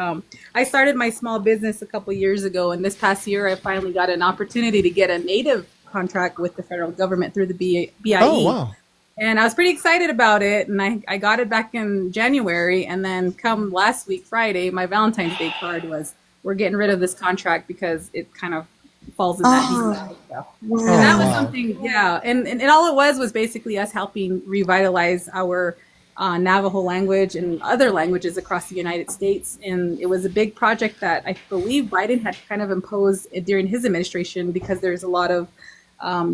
I started my small business a couple years ago, and this past year I finally got an opportunity to get a native contract with the federal government through the BIE. Oh, wow. And I was pretty excited about it, and I got it back in January, and then come last week, Friday, my Valentine's Day card was, "We're getting rid of this contract because it kind of falls in that deep stuff." Wow. And that was something, yeah. And all it was basically us helping revitalize our Navajo language and other languages across the United States. And it was a big project that I believe Biden had kind of imposed during his administration, because there's a lot of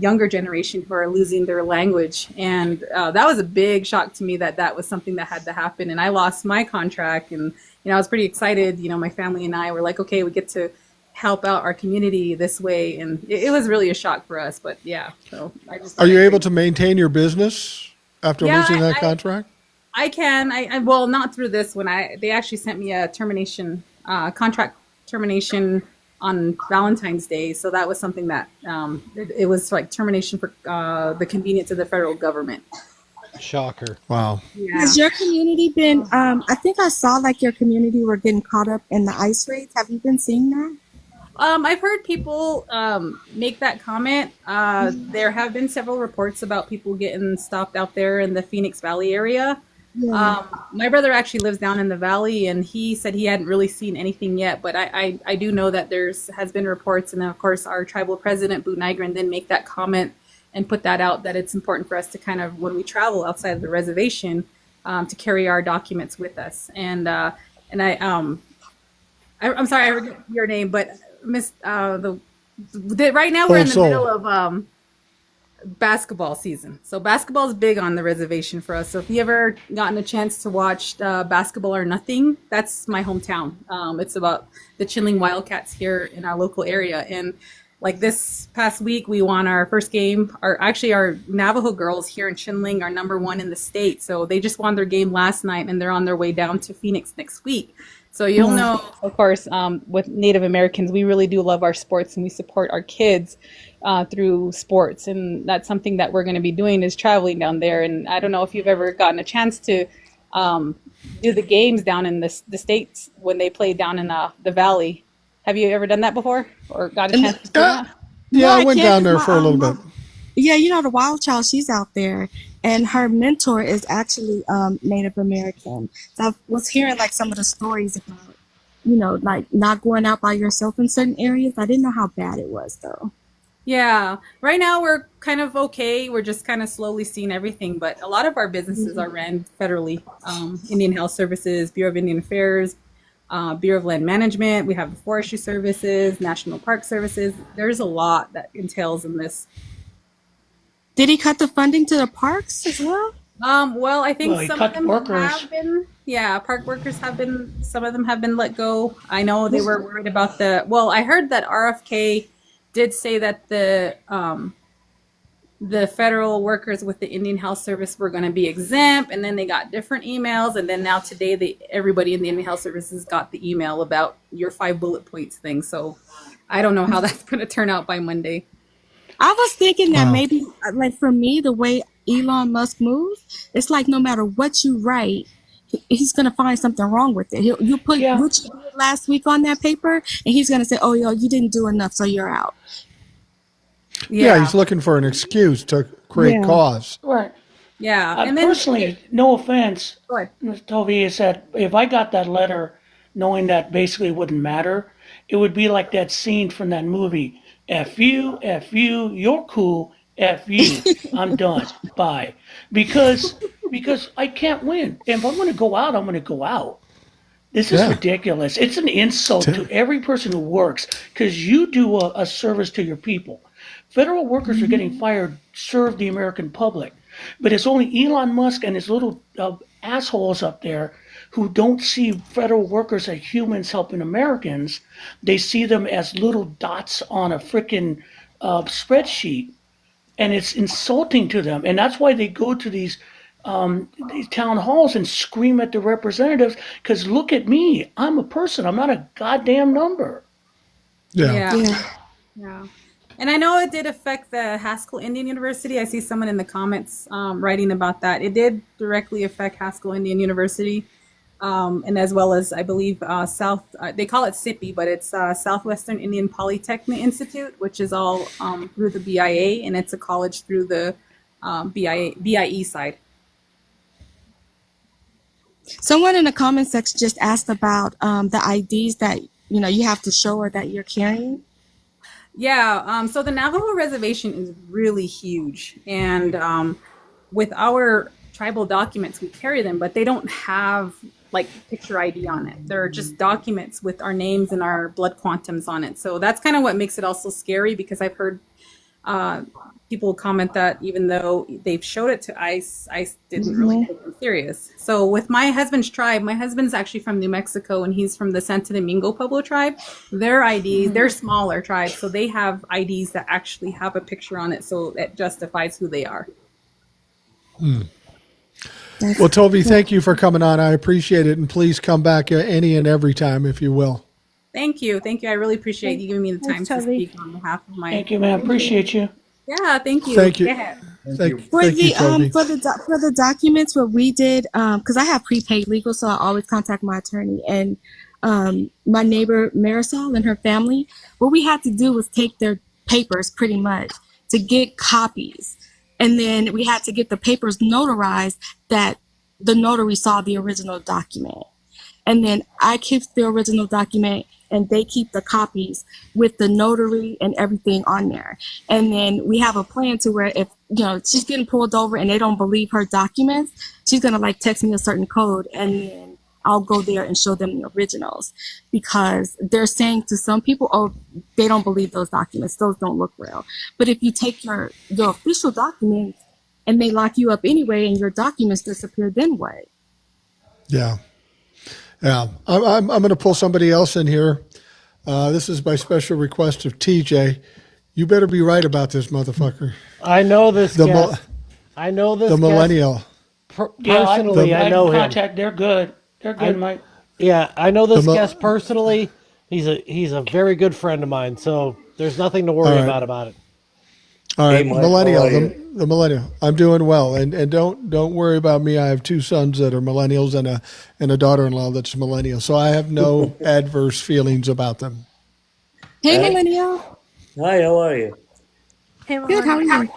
younger generation who are losing their language. And that was a big shock to me that was something that had to happen. And I lost my contract, and, I was pretty excited. My family and I were like, okay, we get to help out our community this way. And it was really a shock for us, but yeah. So I just. Are you able to maintain your business after losing that contract? I can. I well, not through this one. They actually sent me a termination, contract termination on Valentine's Day. So that was something that it was like termination for the convenience of the federal government. Shocker. Wow. Yeah. Has your community been, I think I saw like your community were getting caught up in the ice raids. Have you been seeing that? I've heard people make that comment. There have been several reports about people getting stopped out there in the Phoenix Valley area. Yeah. My brother actually lives down in the valley, and he said he hadn't really seen anything yet. But I do know that has been reports, and then of course our tribal president, Boo Nygren, did make that comment and put that out, that it's important for us to kind of, when we travel outside of the reservation, to carry our documents with us. And I'm sorry, I forget your name, but Miss right now we're in the middle of basketball season. So basketball is big on the reservation for us. So if you ever gotten a chance to watch Basketball or Nothing, that's my hometown. It's about the Chilling Wildcats here in our local area. And like this past week, we won our first game. Our Navajo girls here in Chinling are #1 in the state. So they just won their game last night, and they're on their way down to Phoenix next week. So you'll know, of course, with Native Americans, we really do love our sports, and we support our kids through sports. And that's something that we're going to be doing, is traveling down there. And I don't know if you've ever gotten a chance to do the games down in the States when they play down in the Valley. Have you ever done that before, or got a chance to do that? Yeah, I went down there for a little bit. Yeah, the Wild Child, she's out there, and her mentor is actually Native American. So I was hearing like some of the stories about, like not going out by yourself in certain areas. I didn't know how bad it was though. Yeah, right now we're kind of okay. We're just kind of slowly seeing everything, but a lot of our businesses are ran federally. Indian Health Services, Bureau of Indian Affairs, Bureau of Land Management. We have the Forestry Services, National Park Services. There's a lot that entails in this. Did he cut the funding to the parks as well? Well, I think some of them workers. have been. Yeah, park workers have been. Some of them have been let go. I know they were worried about I heard that RFK did say that the federal workers with the Indian Health Service were going to be exempt, and then they got different emails, and then now today everybody in the Indian Health Services got the email about your 5 bullet points thing. So I don't know how that's going to turn out by Monday. I was thinking that maybe, like for me, the way Elon Musk moves, it's like no matter what you write, he's going to find something wrong with it. You put what you did last week on that paper, and he's going to say, oh, you didn't do enough, so you're out. Yeah, he's looking for an excuse to create cause. Right. Yeah. And then, personally, no offense, go ahead. Toby, is that if I got that letter knowing that basically it wouldn't matter, it would be like that scene from that movie, F you, you're cool, F you, I'm done, bye. Because I can't win. If I'm going to go out, I'm going to go out. This is ridiculous. It's an insult to every person who works because you do a service to your people. Federal workers are getting fired, serve the American public. But it's only Elon Musk and his little assholes up there who don't see federal workers as humans helping Americans. They see them as little dots on a freaking spreadsheet. And it's insulting to them. And that's why they go to these town halls and scream at the representatives because look at me. I'm a person. I'm not a goddamn number. Yeah. And I know it did affect the Haskell Indian University. I see someone in the comments writing about that. It did directly affect Haskell Indian University. And as well as, I believe, they call it SIPI, but it's Southwestern Indian Polytechnic Institute, which is all through the BIA, and it's a college through the BIE side. Someone in the comment section just asked about the IDs that you have to show or that you're carrying. Yeah, so the Navajo reservation is really huge, and with our tribal documents, we carry them, but they don't have like picture ID on it. They're just documents with our names and our blood quantums on it. So that's kind of what makes it also scary, because I've heard people comment that even though they've showed it to ICE, ICE didn't really take them serious. So with my husband's tribe, my husband's actually from New Mexico and he's from the Santo Domingo Pueblo tribe. Their IDs, they're smaller tribes, so they have IDs that actually have a picture on it, so it justifies who they are. Well, Toby, thank you for coming on. I appreciate it, and please come back any and every time if you will. Thank you. I really appreciate you giving me the time to speak on behalf of my. Thank you, man. Appreciate you. Yeah, thank you. Thank you. For the documents, what we did, because I have prepaid legal, so I always contact my attorney, and my neighbor Marisol and her family, what we had to do was take their papers pretty much to get copies, and then we had to get the papers notarized that the notary saw the original document, and then I keep the original document and they keep the copies with the notary and everything on there. And then we have a plan to where if, she's getting pulled over and they don't believe her documents, she's going to text me a certain code and then I'll go there and show them the originals, because they're saying to some people, oh, they don't believe those documents. Those don't look real. But if you take your official documents and they lock you up anyway and your documents disappear, then what? Yeah. I'm going to pull somebody else in here. This is by special request of TJ. You better be right about this, motherfucker. I know this guest. I know this the guest. Millennial. Personally, I know him. They're good. They're good, Mike. Yeah, I know this guest personally. He's a very good friend of mine, so there's nothing to worry about it. All right, hey, Mike, Millennial, the Millennial. I'm doing well, and don't worry about me. I have two sons that are millennials and a daughter-in-law that's millennial, so I have no adverse feelings about them. Hey, Millennial. Hi, how are you? Hey, good. How are you?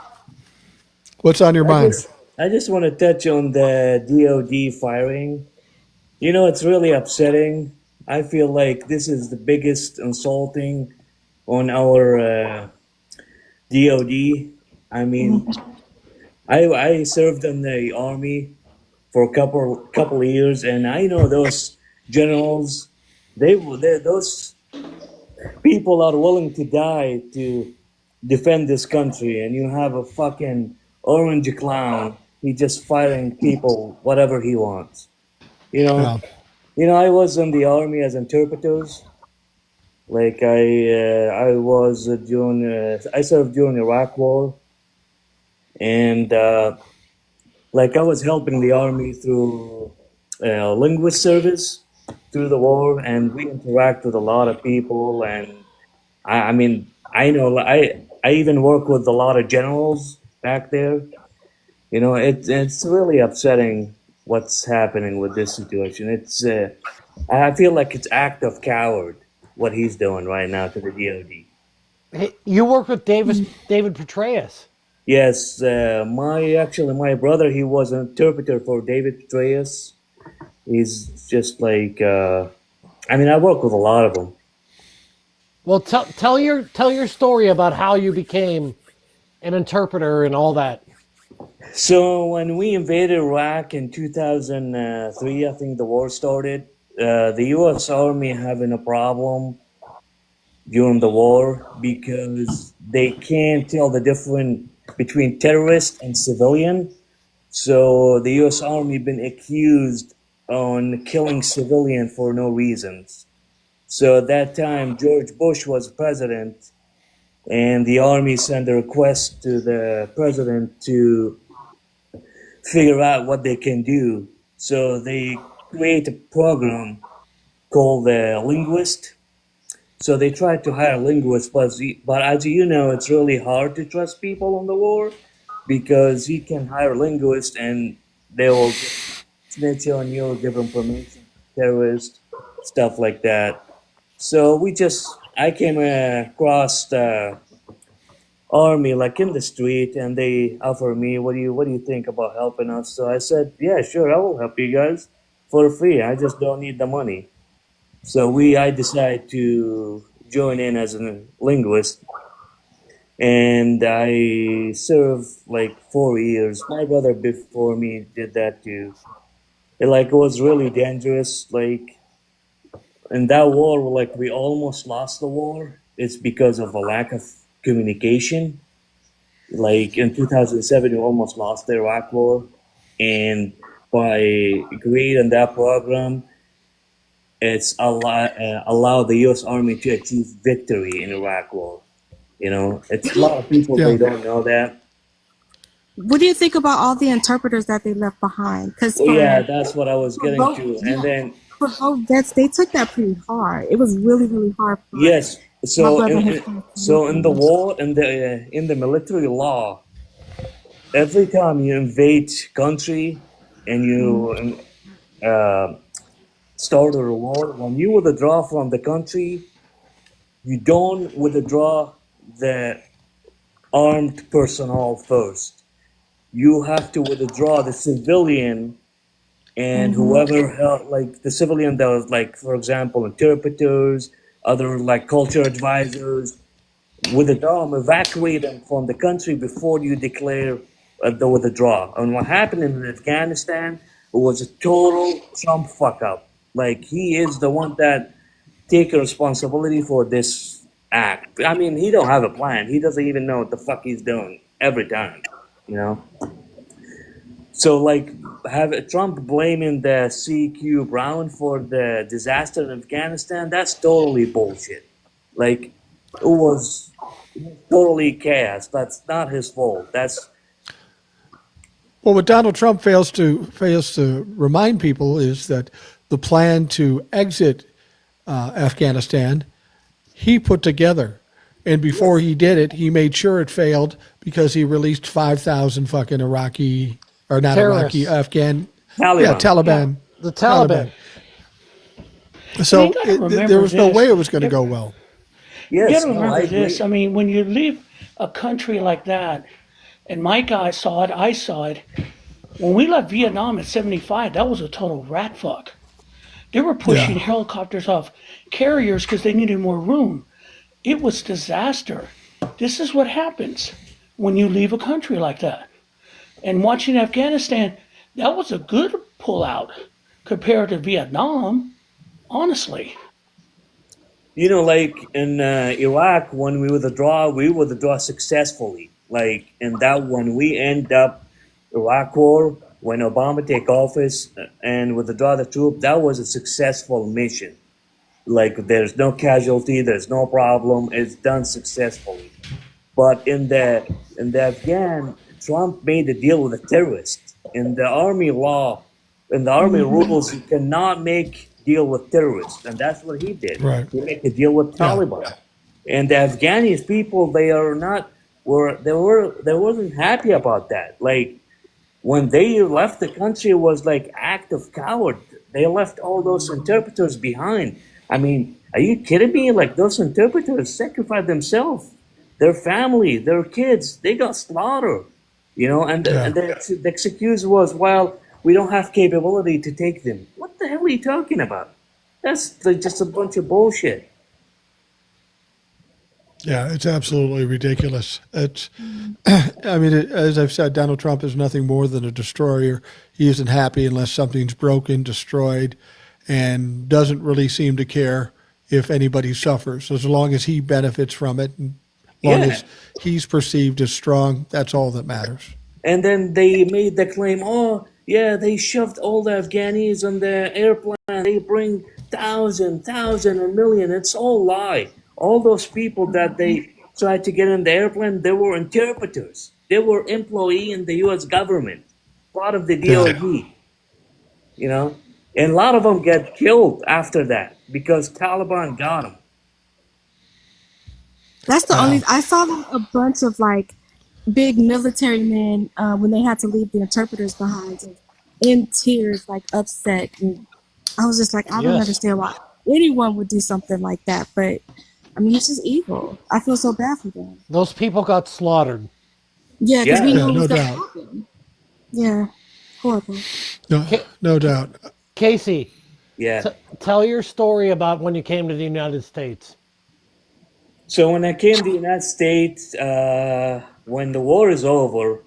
What's on your mind? I just want to touch on the DOD firing. It's really upsetting. I feel like this is the biggest insulting on our DOD. I mean, I served in the Army for a couple of years, and I know those generals. Those people are willing to die to defend this country, and you have a fucking orange clown. He just firing people whatever he wants. I was in the Army as interpreters. Like I was I served during the Iraq War, and I was helping the Army through linguist service through the war, and we interact with a lot of people. And I even work with a lot of generals back there. It's really upsetting what's happening with this situation. It's I feel like it's act of coward what he's doing right now to the DOD. Hey, you work with David Petraeus. Yes, my brother, he was an interpreter for David Petraeus. He's just I work with a lot of them. Well, tell your story about how you became an interpreter and all that. So when we invaded Iraq in 2003, I think the war started. The U.S. Army having a problem during the war because they can't tell the difference between terrorist and civilian. So the U.S. Army been accused on killing civilian for no reasons. So at that time, George Bush was president, and the army sent a request to the president to figure out what they can do. So they create a program called the linguist. So they tried to hire linguists, but as you know, it's really hard to trust people on the war because you can hire linguists and they will snitch on you, give information, terrorists, stuff like that. So I came across the army like in the street, and they offered me, what do you think about helping us? So I said, yeah, sure, I will help you guys for free. I just don't need the money. So I decided to join in as a linguist, and I served like 4 years. My brother before me did that too. It was really dangerous. Like in that war, like we almost lost the war. It's because of a lack of communication. Like in 2007, we almost lost the Iraq war, and by agreeing on that program, it's allowed the U.S. Army to achieve victory in Iraq war. It's a lot of people, they don't know that. What do you think about all the interpreters that they left behind? Yeah, that's what I was getting to. And then for both vets, they took that pretty hard. It was really, really hard. Yes. So in the war, in the military law, every time you invade country and you start a war, when you withdraw from the country, you don't withdraw the armed personnel first. You have to withdraw the civilian and whoever held, like the civilian that was like, for example, interpreters, other like culture advisors, withdraw them, evacuate them from the country before you declare the withdrawal. And what happened in Afghanistan was a total Trump fuck up. Like he is the one that take responsibility for this act. I mean, he don't have a plan. He doesn't even know what the fuck he's doing every time, So like have Trump blaming the CQ Brown for the disaster in Afghanistan, that's totally bullshit. Like it was totally chaos. That's not his fault. Well, what Donald Trump fails to remind people is that the plan to exit Afghanistan, he put together. And before he did it, he made sure it failed because he released 5,000 fucking Iraqi, or not terrorists. Iraqi, Afghan. Taliban. Yeah, Taliban. Yeah, the Taliban. So there was no way it was going to go well. You Yes, gotta no, I remember agree. this. I mean, when you leave a country like that, and my guy saw it, I saw it. When we left Vietnam at 75, that was a total rat fuck. They were pushing helicopters off carriers because they needed more room. It was disaster. This is what happens when you leave a country like that. And watching Afghanistan, that was a good pullout compared to Vietnam, honestly. Like in Iraq, when we withdraw successfully. Like in that one, we end up Iraq war when Obama take office and withdraw the troop. That was a successful mission. Like there's no casualty, there's no problem. It's done successfully. But in the Afghan, Trump made a deal with the terrorists. In the army law, in the army rules, you cannot make deal with terrorists, and that's what he did. Right. He made a deal with Taliban, and the Afghani people they wasn't happy about that. Like when they left the country, it was like act of coward. They left all those interpreters behind. I mean, are you kidding me? Like those interpreters sacrificed themselves, their family, their kids. They got slaughtered, And the excuse was, well, we don't have capability to take them. What the hell are you talking about? That's just a bunch of bullshit. Yeah, it's absolutely ridiculous. I mean, as I've said, Donald Trump is nothing more than a destroyer. He isn't happy unless something's broken, destroyed, and doesn't really seem to care if anybody suffers. As long as he benefits from it, and as long as he's perceived as strong, that's all that matters. And then they made the claim, oh, yeah, they shoved all the Afghanis on the airplane. They bring thousand, or million. It's all lie. All those people that they tried to get in the airplane, they were interpreters. They were employee in the U.S. government, part of the DOD, you know. And a lot of them get killed after that because Taliban got them. That's the only, I saw a bunch of like big military men when they had to leave the interpreters behind, and in tears, like upset. And I was just like, I don't understand why anyone would do something like that. But I mean, it's just evil. I feel so bad for them. Those people got slaughtered. Yeah, because we know no what's going to doubt. happen. Yeah, horrible. No doubt. Casey, Yeah. tell your story about when you came to the United States. So when I came to the United States, when the war is over,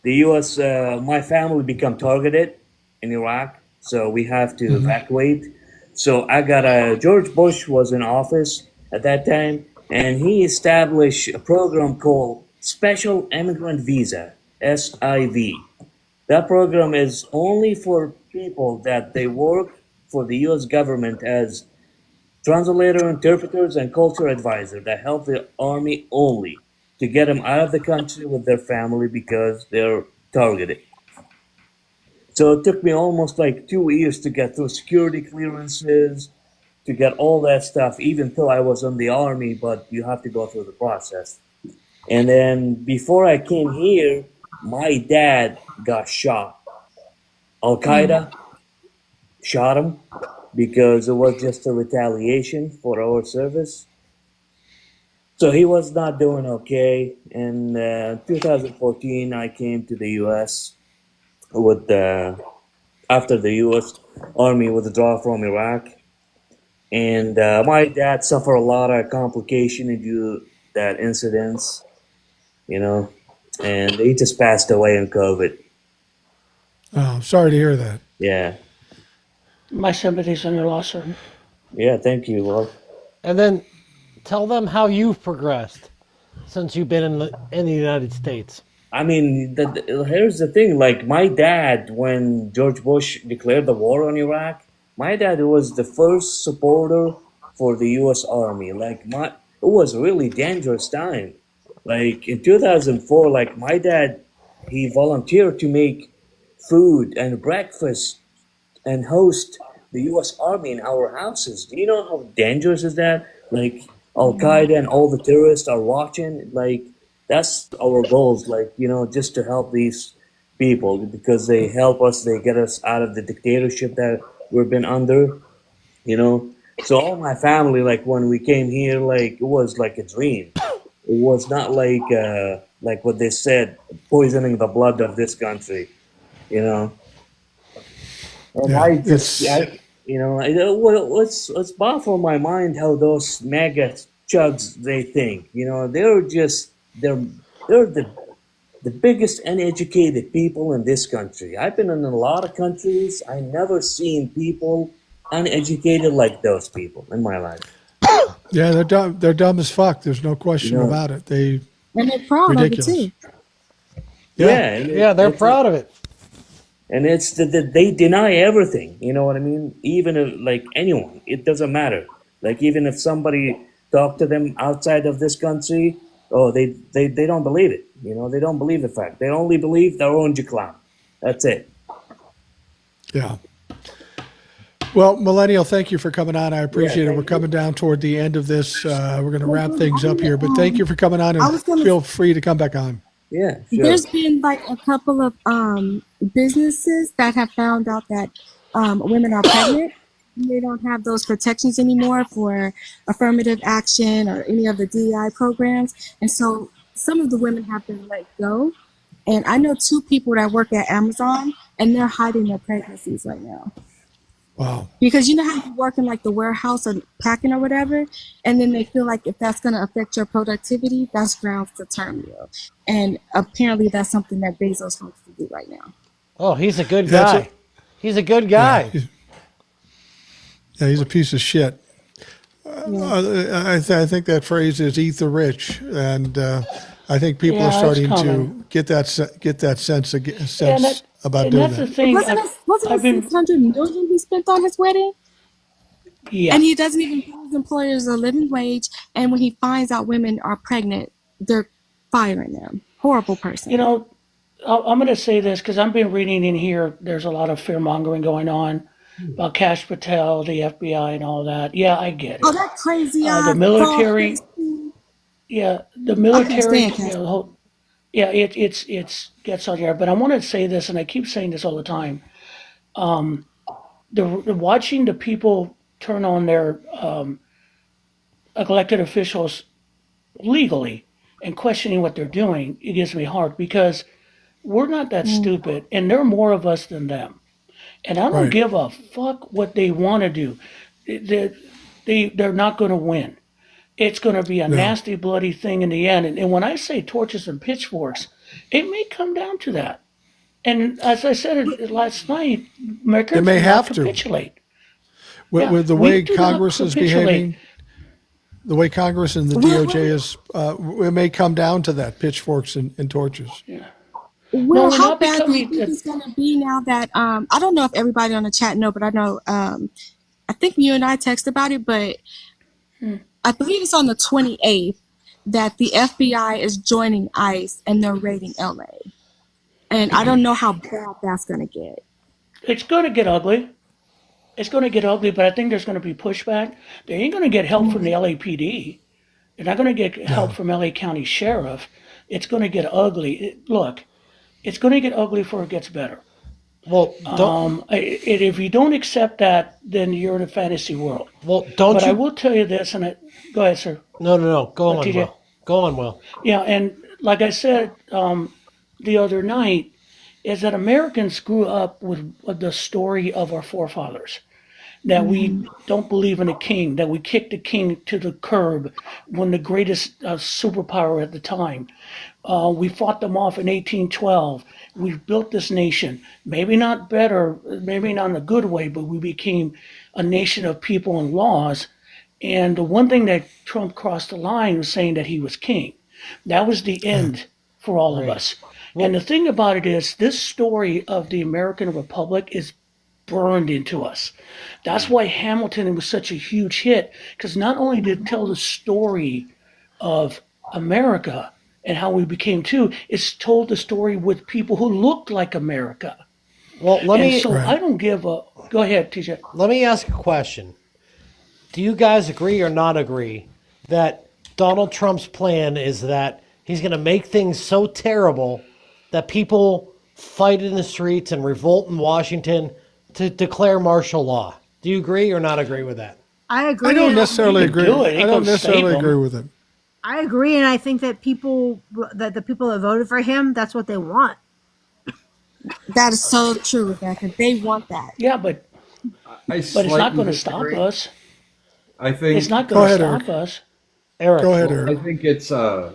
the U.S., my family become targeted in Iraq, so we have to evacuate. So I got George Bush was in office at that time, and he established a program called Special Immigrant Visa, SIV. That program is only for people that they work for the U.S. government as translator, interpreters, and culture advisor that help the army only to get them out of the country with their family because they're targeted. So it took me almost like 2 years to get through security clearances, to get all that stuff, even though I was in the army, but you have to go through the process. And then before I came here, my dad got shot. Al Qaeda shot him because it was just a retaliation for our service. So he was not doing okay. In 2014, I came to the U.S. with after the U.S. Army withdrawal from Iraq, and my dad suffered a lot of complication due to that incidents, you know, and he just passed away in COVID. Oh, sorry to hear that. Yeah. My sympathies on your loss, sir. Yeah, thank you, Will. And then tell them how you've progressed since you've been in the United States. I mean, here's the thing. Like my dad, when George Bush declared the war on Iraq, my dad was the first supporter for the U.S. Army. Like it was a really dangerous time. Like in 2004, like my dad, he volunteered to make food and breakfast and host the U.S. Army in our houses. Do you know how dangerous is that? Like Al Qaeda and all the terrorists are watching. Like that's our goals. Like, you know, just to help these people because they help us. They get us out of the dictatorship that we've been under. You know. So all my family, like when we came here, like it was like a dream. It was not like what they said, poisoning the blood of this country. You know. And it's baffled my mind how those MAGA chuds they think. You know, they're the biggest uneducated people in this country. I've been in a lot of countries. I never seen people uneducated like those people in my life. Yeah, they're dumb. They're dumb as fuck. There's no question about it. And they're proud ridiculous. of it too. Yeah, they're proud of it. And it's that they deny everything. You know what I mean? Even if, like anyone, it doesn't matter. Like even if somebody talk to them outside of this country, they don't believe it. You know, they don't believe the fact. They only believe their own clown. That's it. Yeah. Well, Millennial, thank you for coming on. I appreciate it. We're coming down toward the end of this. We're going to wrap things up here, but thank you for coming on, and feel free to come back on. Yeah, sure. There's been like a couple of businesses that have found out that women are pregnant. They don't have those protections anymore for affirmative action or any of the DEI programs. And so some of the women have been let go. And I know 2 people that work at Amazon, and they're hiding their pregnancies right now. Wow. Because you know how you work in like the warehouse or packing or whatever, and then they feel like if that's going to affect your productivity, that's grounds to term you. And apparently that's something that Bezos wants to do right now. Oh, he's a good guy. He's a good guy. Yeah, he's a piece of shit. I think that phrase is "eat the rich," and I think people are starting to get that sense about doing that's that. The thing. Wasn't it $600 million he spent on his wedding? Yeah. And he doesn't even pay his employers a living wage. And when he finds out women are pregnant, they're firing them. Horrible person. You know, I'm going to say this because I've been reading in here. There's a lot of fear mongering going on about Kash Patel, the FBI, and all that. Yeah, I get it. Oh, that crazy the military. Yeah, the military. It's gets on here. But I want to say this, and I keep saying this all the time. Watching the people turn on their elected officials legally and questioning what they're doing, it gives me heart because we're not that stupid, and there are more of us than them. And I don't give a fuck what they want to do. They're not going to win. It's going to be a nasty, bloody thing in the end. And when I say torches and pitchforks, it may come down to that. And as I said last night, Americans may have to capitulate. With the way Congress is behaving, the way Congress and the DOJ is, it may come down to that, pitchforks and torches. Yeah. Well, how bad do you think it's going to be now that, I don't know if everybody on the chat know, but I know, I think you and I texted about it, but I believe it's on the 28th that the FBI is joining ICE and they're raiding LA. And I don't know how bad that's going to get. It's going to get ugly. It's going to get ugly, but I think there's going to be pushback. They ain't going to get help from the LAPD. They're not going to get help from LA County Sheriff. It's going to get ugly. Look, it's going to get ugly before it gets better. Well, if you don't accept that, then you're in a fantasy world. Well, I will tell you this, and go ahead, sir. No. Go on, Will. Go on, Will. Yeah, and like I said the other night, is that Americans grew up with the story of our forefathers. That we don't believe in a king, that we kicked the king to the curb when the greatest superpower at the time. We fought them off in 1812. We've built this nation, maybe not better, maybe not in a good way, but we became a nation of people and laws. And the one thing that Trump crossed the line was saying that he was king. That was the end for all of us. And the thing about it is, this story of the American Republic is burned into us. That's why Hamilton was such a huge hit, because not only did it tell the story of America and how we became two, it's told the story with people who looked like America. Well, I don't give a... Go ahead, TJ. Let me ask a question. Do you guys agree or not agree that Donald Trump's plan is that he's going to make things so terrible that people fight in the streets and revolt in Washington to declare martial law? Do you agree or not agree with that? I agree. I don't necessarily agree. I don't necessarily agree with it. I agree, and I think that the people that voted for him, that's what they want. That is so true, Rebecca. They want that. Yeah, but it's not going to stop us. I think it's not going to stop us. Eric, go ahead, Eric. I think it's. I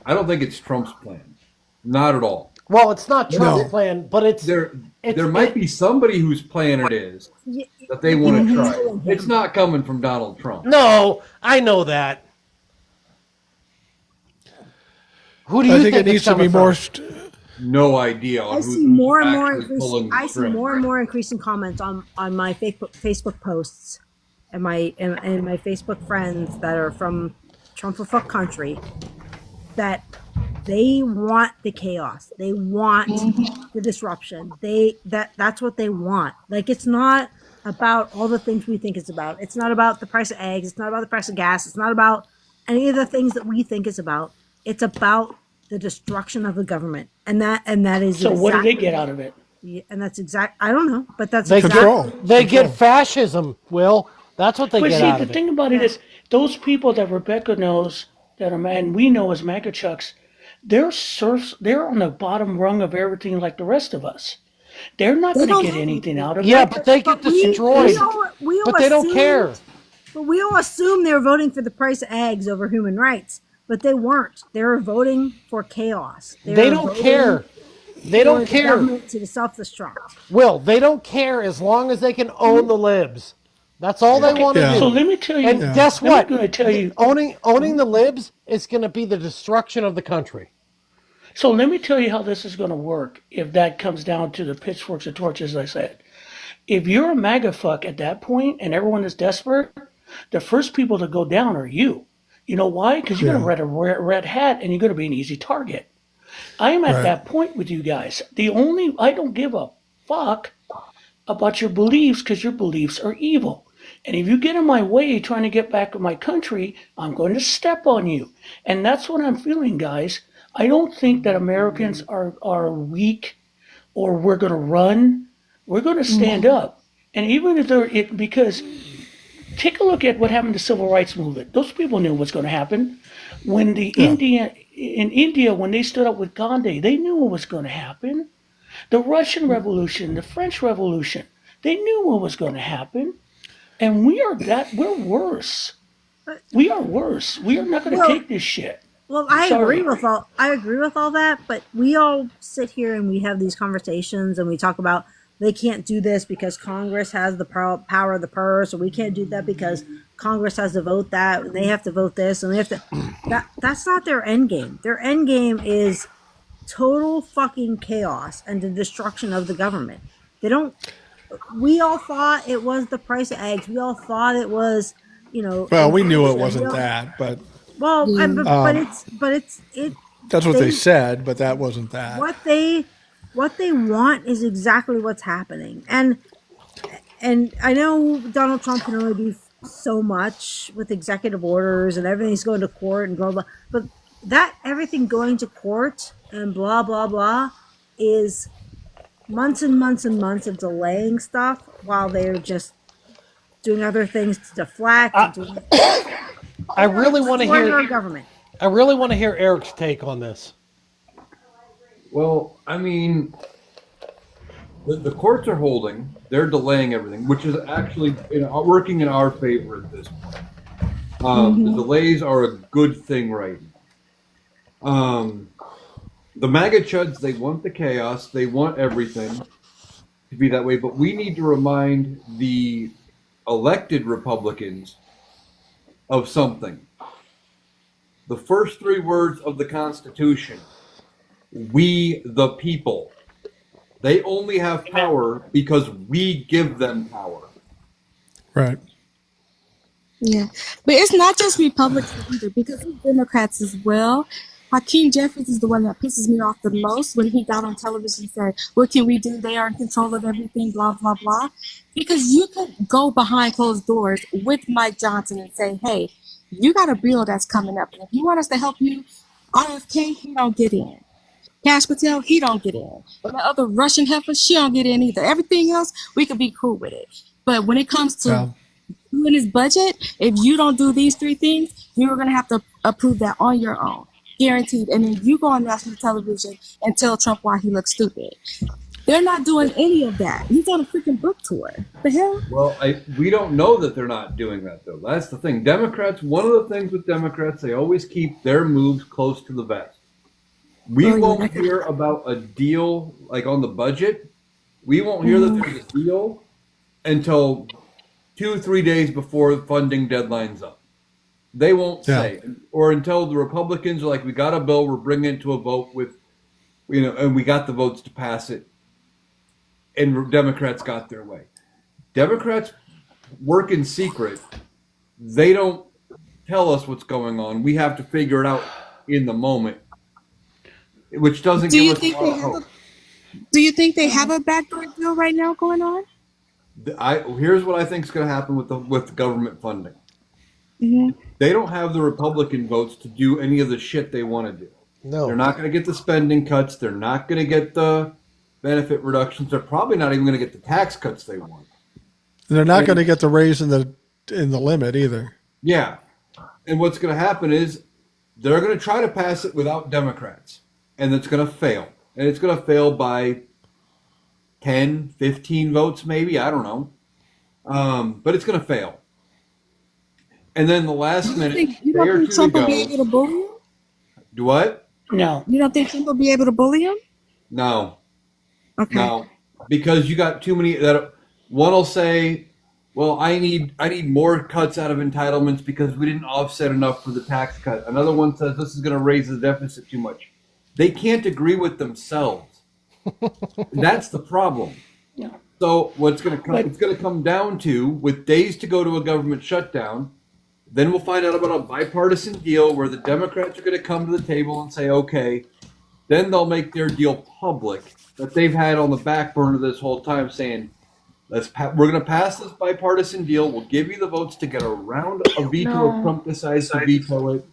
don't think it's Trump's plan. Not at all. Well, it's not Trump's plan, but it's there might be somebody whose plan it is that they want to try. It's not coming from Donald Trump. No, I know that. Who do you think it needs to be more? No idea. I see more and more increasing comments on my Facebook posts and my Facebook friends that are from Trump for Fuck country, that they want the chaos. They want the disruption. That's what they want. Like, it's not about all the things we think it's about. It's not about the price of eggs. It's not about the price of gas. It's not about any of the things that we think it's about. It's about the destruction of the government, and that is. So what do they get out of it? Yeah, and that's I don't know, but that's control. They get fascism. Will, that's what they get out of it. The thing about it is, those people that Rebecca knows that are and we know as MAGA chucks, they're serfs. They're on the bottom rung of everything, like the rest of us. They're not They going to don't get have anything anything. out of Yeah, it. but they get destroyed. We all But they don't care. But we all assumed they were voting for the price of eggs over human rights. But they weren't. They were voting for chaos. They don't care. They don't The care. government to self-destruct. Will, they don't care as long as they can own the libs. That's all they want to do. So let me tell you. And guess Let what? me go tell you. Owning the libs is going to be the destruction of the country. So let me tell you how this is going to work if that comes down to the pitchforks and torches, as I said. If you're a MAGA fuck at that point and everyone is desperate, the first people to go down are you. You know why? Because you're going to wear a red hat and you're going to be an easy target. I am at that point with you guys. I don't give a fuck about your beliefs because your beliefs are evil. And if you get in my way trying to get back to my country, I'm going to step on you. And that's what I'm feeling, guys. I don't think that Americans are weak or we're going to run. We're going to stand up. And even if because take a look at what happened to the civil rights movement. Those people knew what's going to happen. When in India, when they stood up with Gandhi, they knew what was going to happen. The Russian Revolution, the French Revolution, they knew what was going to happen. And we're worse. We are worse. We are not going to take this shit. Well, I agree with all that, but we all sit here and we have these conversations and we talk about they can't do this because Congress has the power of the purse, or we can't do that because Congress has to vote that, and they have to vote this, and they have to. That's not their end game. Their end game is total fucking chaos and the destruction of the government. They don't. We all thought it was the price of eggs. We all thought it was, Well, we knew it wasn't that, but. Well, but it's. That's what they said, but that wasn't that. What they want is exactly what's happening. And I know Donald Trump can only do so much with executive orders and everything's going to court and blah, blah. But that everything going to court and blah, blah, blah is months and months and months of delaying stuff while they're just doing other things to deflect. I really want to hear our government. I really want to hear Eric's take on this. Well, I mean, the courts are holding; they're delaying everything, which is actually working in our favor at this point. The delays are a good thing right now. The MAGA chuds, they want the chaos, they want everything to be that way, but we need to remind the elected Republicans of something. The first three words of the Constitution: we the people. They only have power because we give them power. Right. Yeah, but it's not just Republicans either, because it's Democrats as well. Hakeem Jeffries is the one that pisses me off the most when he got on television and said, what can we do? They are in control of everything, blah, blah, blah. Because you could go behind closed doors with Mike Johnson and say, hey, you got a bill that's coming up. And if you want us to help you, RFK, he don't get in. Cash Patel, he don't get in. But the other Russian heifer, she don't get in either. Everything else, we could be cool with it. But when it comes to doing his budget, if you don't do these three things, you're going to have to approve that on your own. Guaranteed. And then you go on national television and tell Trump why he looks stupid. They're not doing any of that. He's on a freaking book tour. The hell? Well, we don't know that they're not doing that, though. That's the thing. Democrats, one of the things with Democrats, they always keep their moves close to the vest. We won't hear about a deal like on the budget. We won't hear that there's a deal until 2-3 days before funding deadline's up. They won't say, or until the Republicans are like, we got a bill, we're bringing it to a vote with, and we got the votes to pass it, and Democrats got their way. Democrats work in secret. They don't tell us what's going on. We have to figure it out in the moment, which doesn't give us a lot of hope. Do you think they have a backdoor deal right now going on? Here's what I think is going to happen with the government funding. Mm-hmm. They don't have the Republican votes to do any of the shit they want to do. No. They're not going to get the spending cuts. They're not going to get the benefit reductions. They're probably not even going to get the tax cuts they want. They're not going to get the raise in the limit either. Yeah. And what's going to happen is they're going to try to pass it without Democrats. And it's going to fail. And it's going to fail by 10, 15 votes, maybe. I don't know. But it's going to fail. And then the last minute, You day don't or think two Trump to will be go. able to bully him? Do what? No. You don't think Trump will be able to bully him? No. Okay. No. Because you got too many that one will say, well, I need more cuts out of entitlements because we didn't offset enough for the tax cut. Another one says this is going to raise the deficit too much. They can't agree with themselves. That's the problem. Yeah. So what's going to come? It's going to come down to, with days to go to a government shutdown, then we'll find out about a bipartisan deal where the Democrats are going to come to the table and say, okay, then they'll make their deal public that they've had on the back burner this whole time, saying, we're going to pass this bipartisan deal. We'll give you the votes to get around a veto if Trump decides to veto it,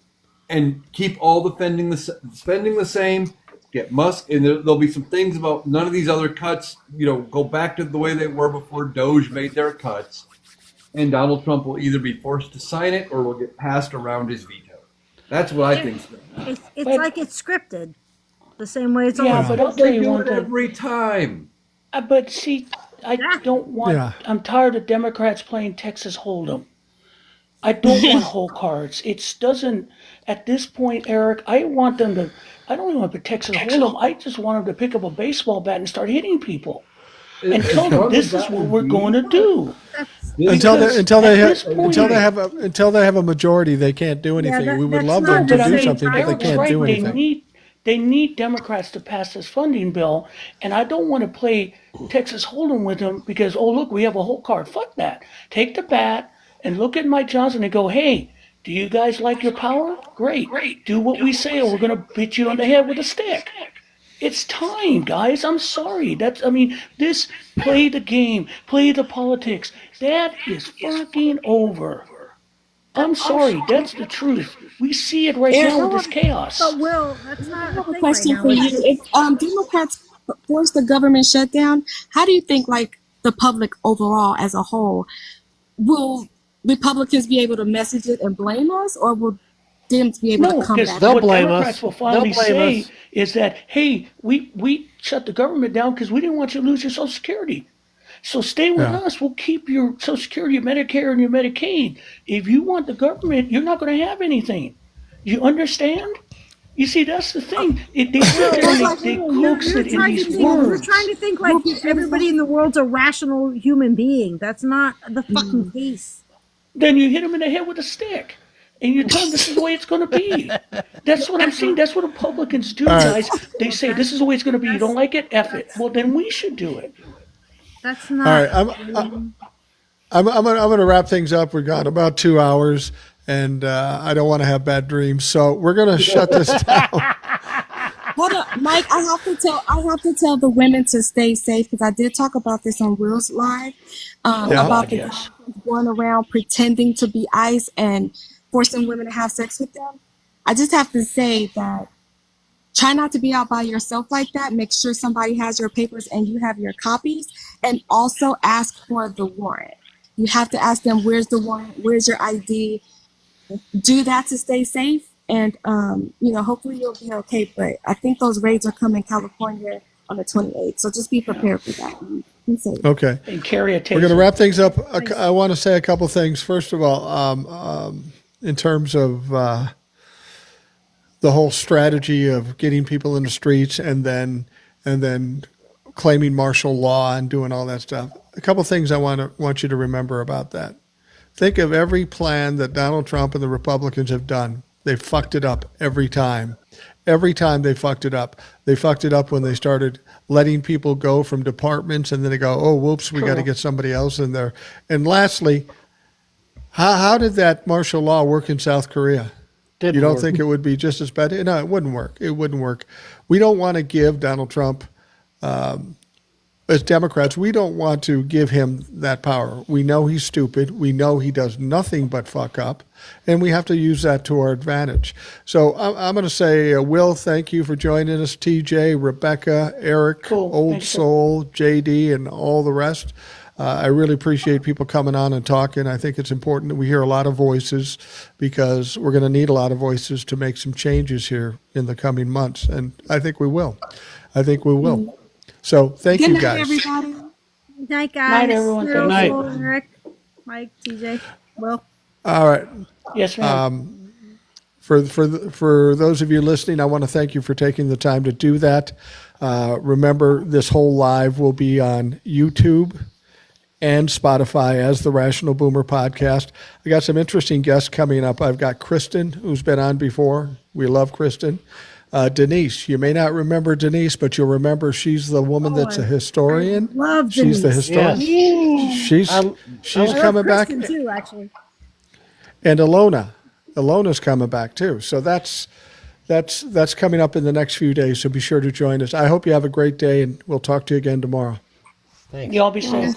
and keep all the spending the same. Get Musk, and there'll be some things about none of these other cuts, go back to the way they were before Doge made their cuts. And Donald Trump will either be forced to sign it or will get passed around his veto. That's what I think. It's like it's scripted, the same way it's Yeah, always. but I'll tell you one thing. Every time. But see, I don't want. Yeah. I'm tired of Democrats playing Texas Hold'em. I don't want whole cards. It doesn't. At this point, Eric, I want them to. I don't even want to Texas Hold'em. I just want them to pick up a baseball bat and start hitting people, and tell them this is what we're going to do. Until they have a majority, they can't do anything. We would love them to do something, but they can't do anything. They need Democrats to pass this funding bill, and I don't want to play Texas Hold'em with them because, oh, look, we have a whole card. Fuck that. Take the bat and look at Mike Johnson and go, hey, do you guys like your power? Great. Do what we say or we're going to hit you on the head with a stick. It's time, guys. I'm sorry. This play the game, play the politics. That is fucking over. I'm sorry. That's the truth. We see it right now with this chaos. But Will, that's not. I have a question for you. If Democrats force the government shutdown, how do you think, like, the public overall as a whole, will Republicans be able to message it and blame us, or will Dems be able to come back? What Democrats will finally say is that, hey, we shut the government down because we didn't want you to lose your Social Security. So stay with us. We'll keep your Social Security, your Medicare, and your Medicaid. If you want the government, you're not going to have anything. You understand? You see, that's the thing. They coax it in these words. You're trying to think like everybody in the world's a rational human being. That's not the fucking case. Then you hit them in the head with a stick. And you tell them this is the way it's going to be. That's what I'm saying. That's what Republicans do, guys. They say this is the way it's going to be. You don't like it? F it. Well, then we should do it. That's not. All right, I'm going to wrap things up. We've got about 2 hours, and I don't want to have bad dreams, so we're going to shut this down. Hold on, Mike. I have to tell the women to stay safe because I did talk about this on Will's Live about the guys going around pretending to be ICE and forcing women to have sex with them. I just have to say that try not to be out by yourself like that. Make sure somebody has your papers and you have your copies, and also ask for the warrant. You have to ask them, where's the warrant? Where's your ID? Do that to stay safe. And, hopefully you'll be okay. But I think those raids are coming in California on the 28th. So just be prepared for that. Be safe. Okay. And carry a taser. We're going to wrap things up. I want to say a couple things. First of all, in terms of the whole strategy of getting people in the streets and then claiming martial law and doing all that stuff. A couple things I want you to remember about that. Think of every plan that Donald Trump and the Republicans have done. They fucked it up every time. Every time they fucked it up. They fucked it up when they started letting people go from departments, and then they go, oh, whoops, we got to get somebody else in there. And lastly, how did that martial law work in South Korea? You don't think it would be just as bad? No, it wouldn't work. It wouldn't work. We don't want to give Donald Trump, as Democrats, we don't want to give him that power. We know he's stupid. We know he does nothing but fuck up, and we have to use that to our advantage. So I'm going to say, Will, thank you for joining us. TJ, Rebecca, Eric, Old Soul, JD, and all the rest. I really appreciate people coming on and talking. I think it's important that we hear a lot of voices because we're going to need a lot of voices to make some changes here in the coming months, and I think we will. So thank Good you night, guys. everybody. Good night, guys. Night, everyone. Good night. Eric, Mike, TJ. Will. All right. Yes, ma'am. For those of you listening, I want to thank you for taking the time to do that. Remember, this whole live will be on YouTube and Spotify as the Rational Boomer podcast. I got some interesting guests coming up. I've got Kristen, who's been on before. We love Kristen. Denise, you may not remember Denise, but you'll remember she's the woman that's a historian. Love She's the Denise. historian. Yes. She's I coming love back. Kristen too, actually. And Alona's coming back too. So that's coming up in the next few days. So be sure to join us. I hope you have a great day, and we'll talk to you again tomorrow. Thanks. Y'all be safe.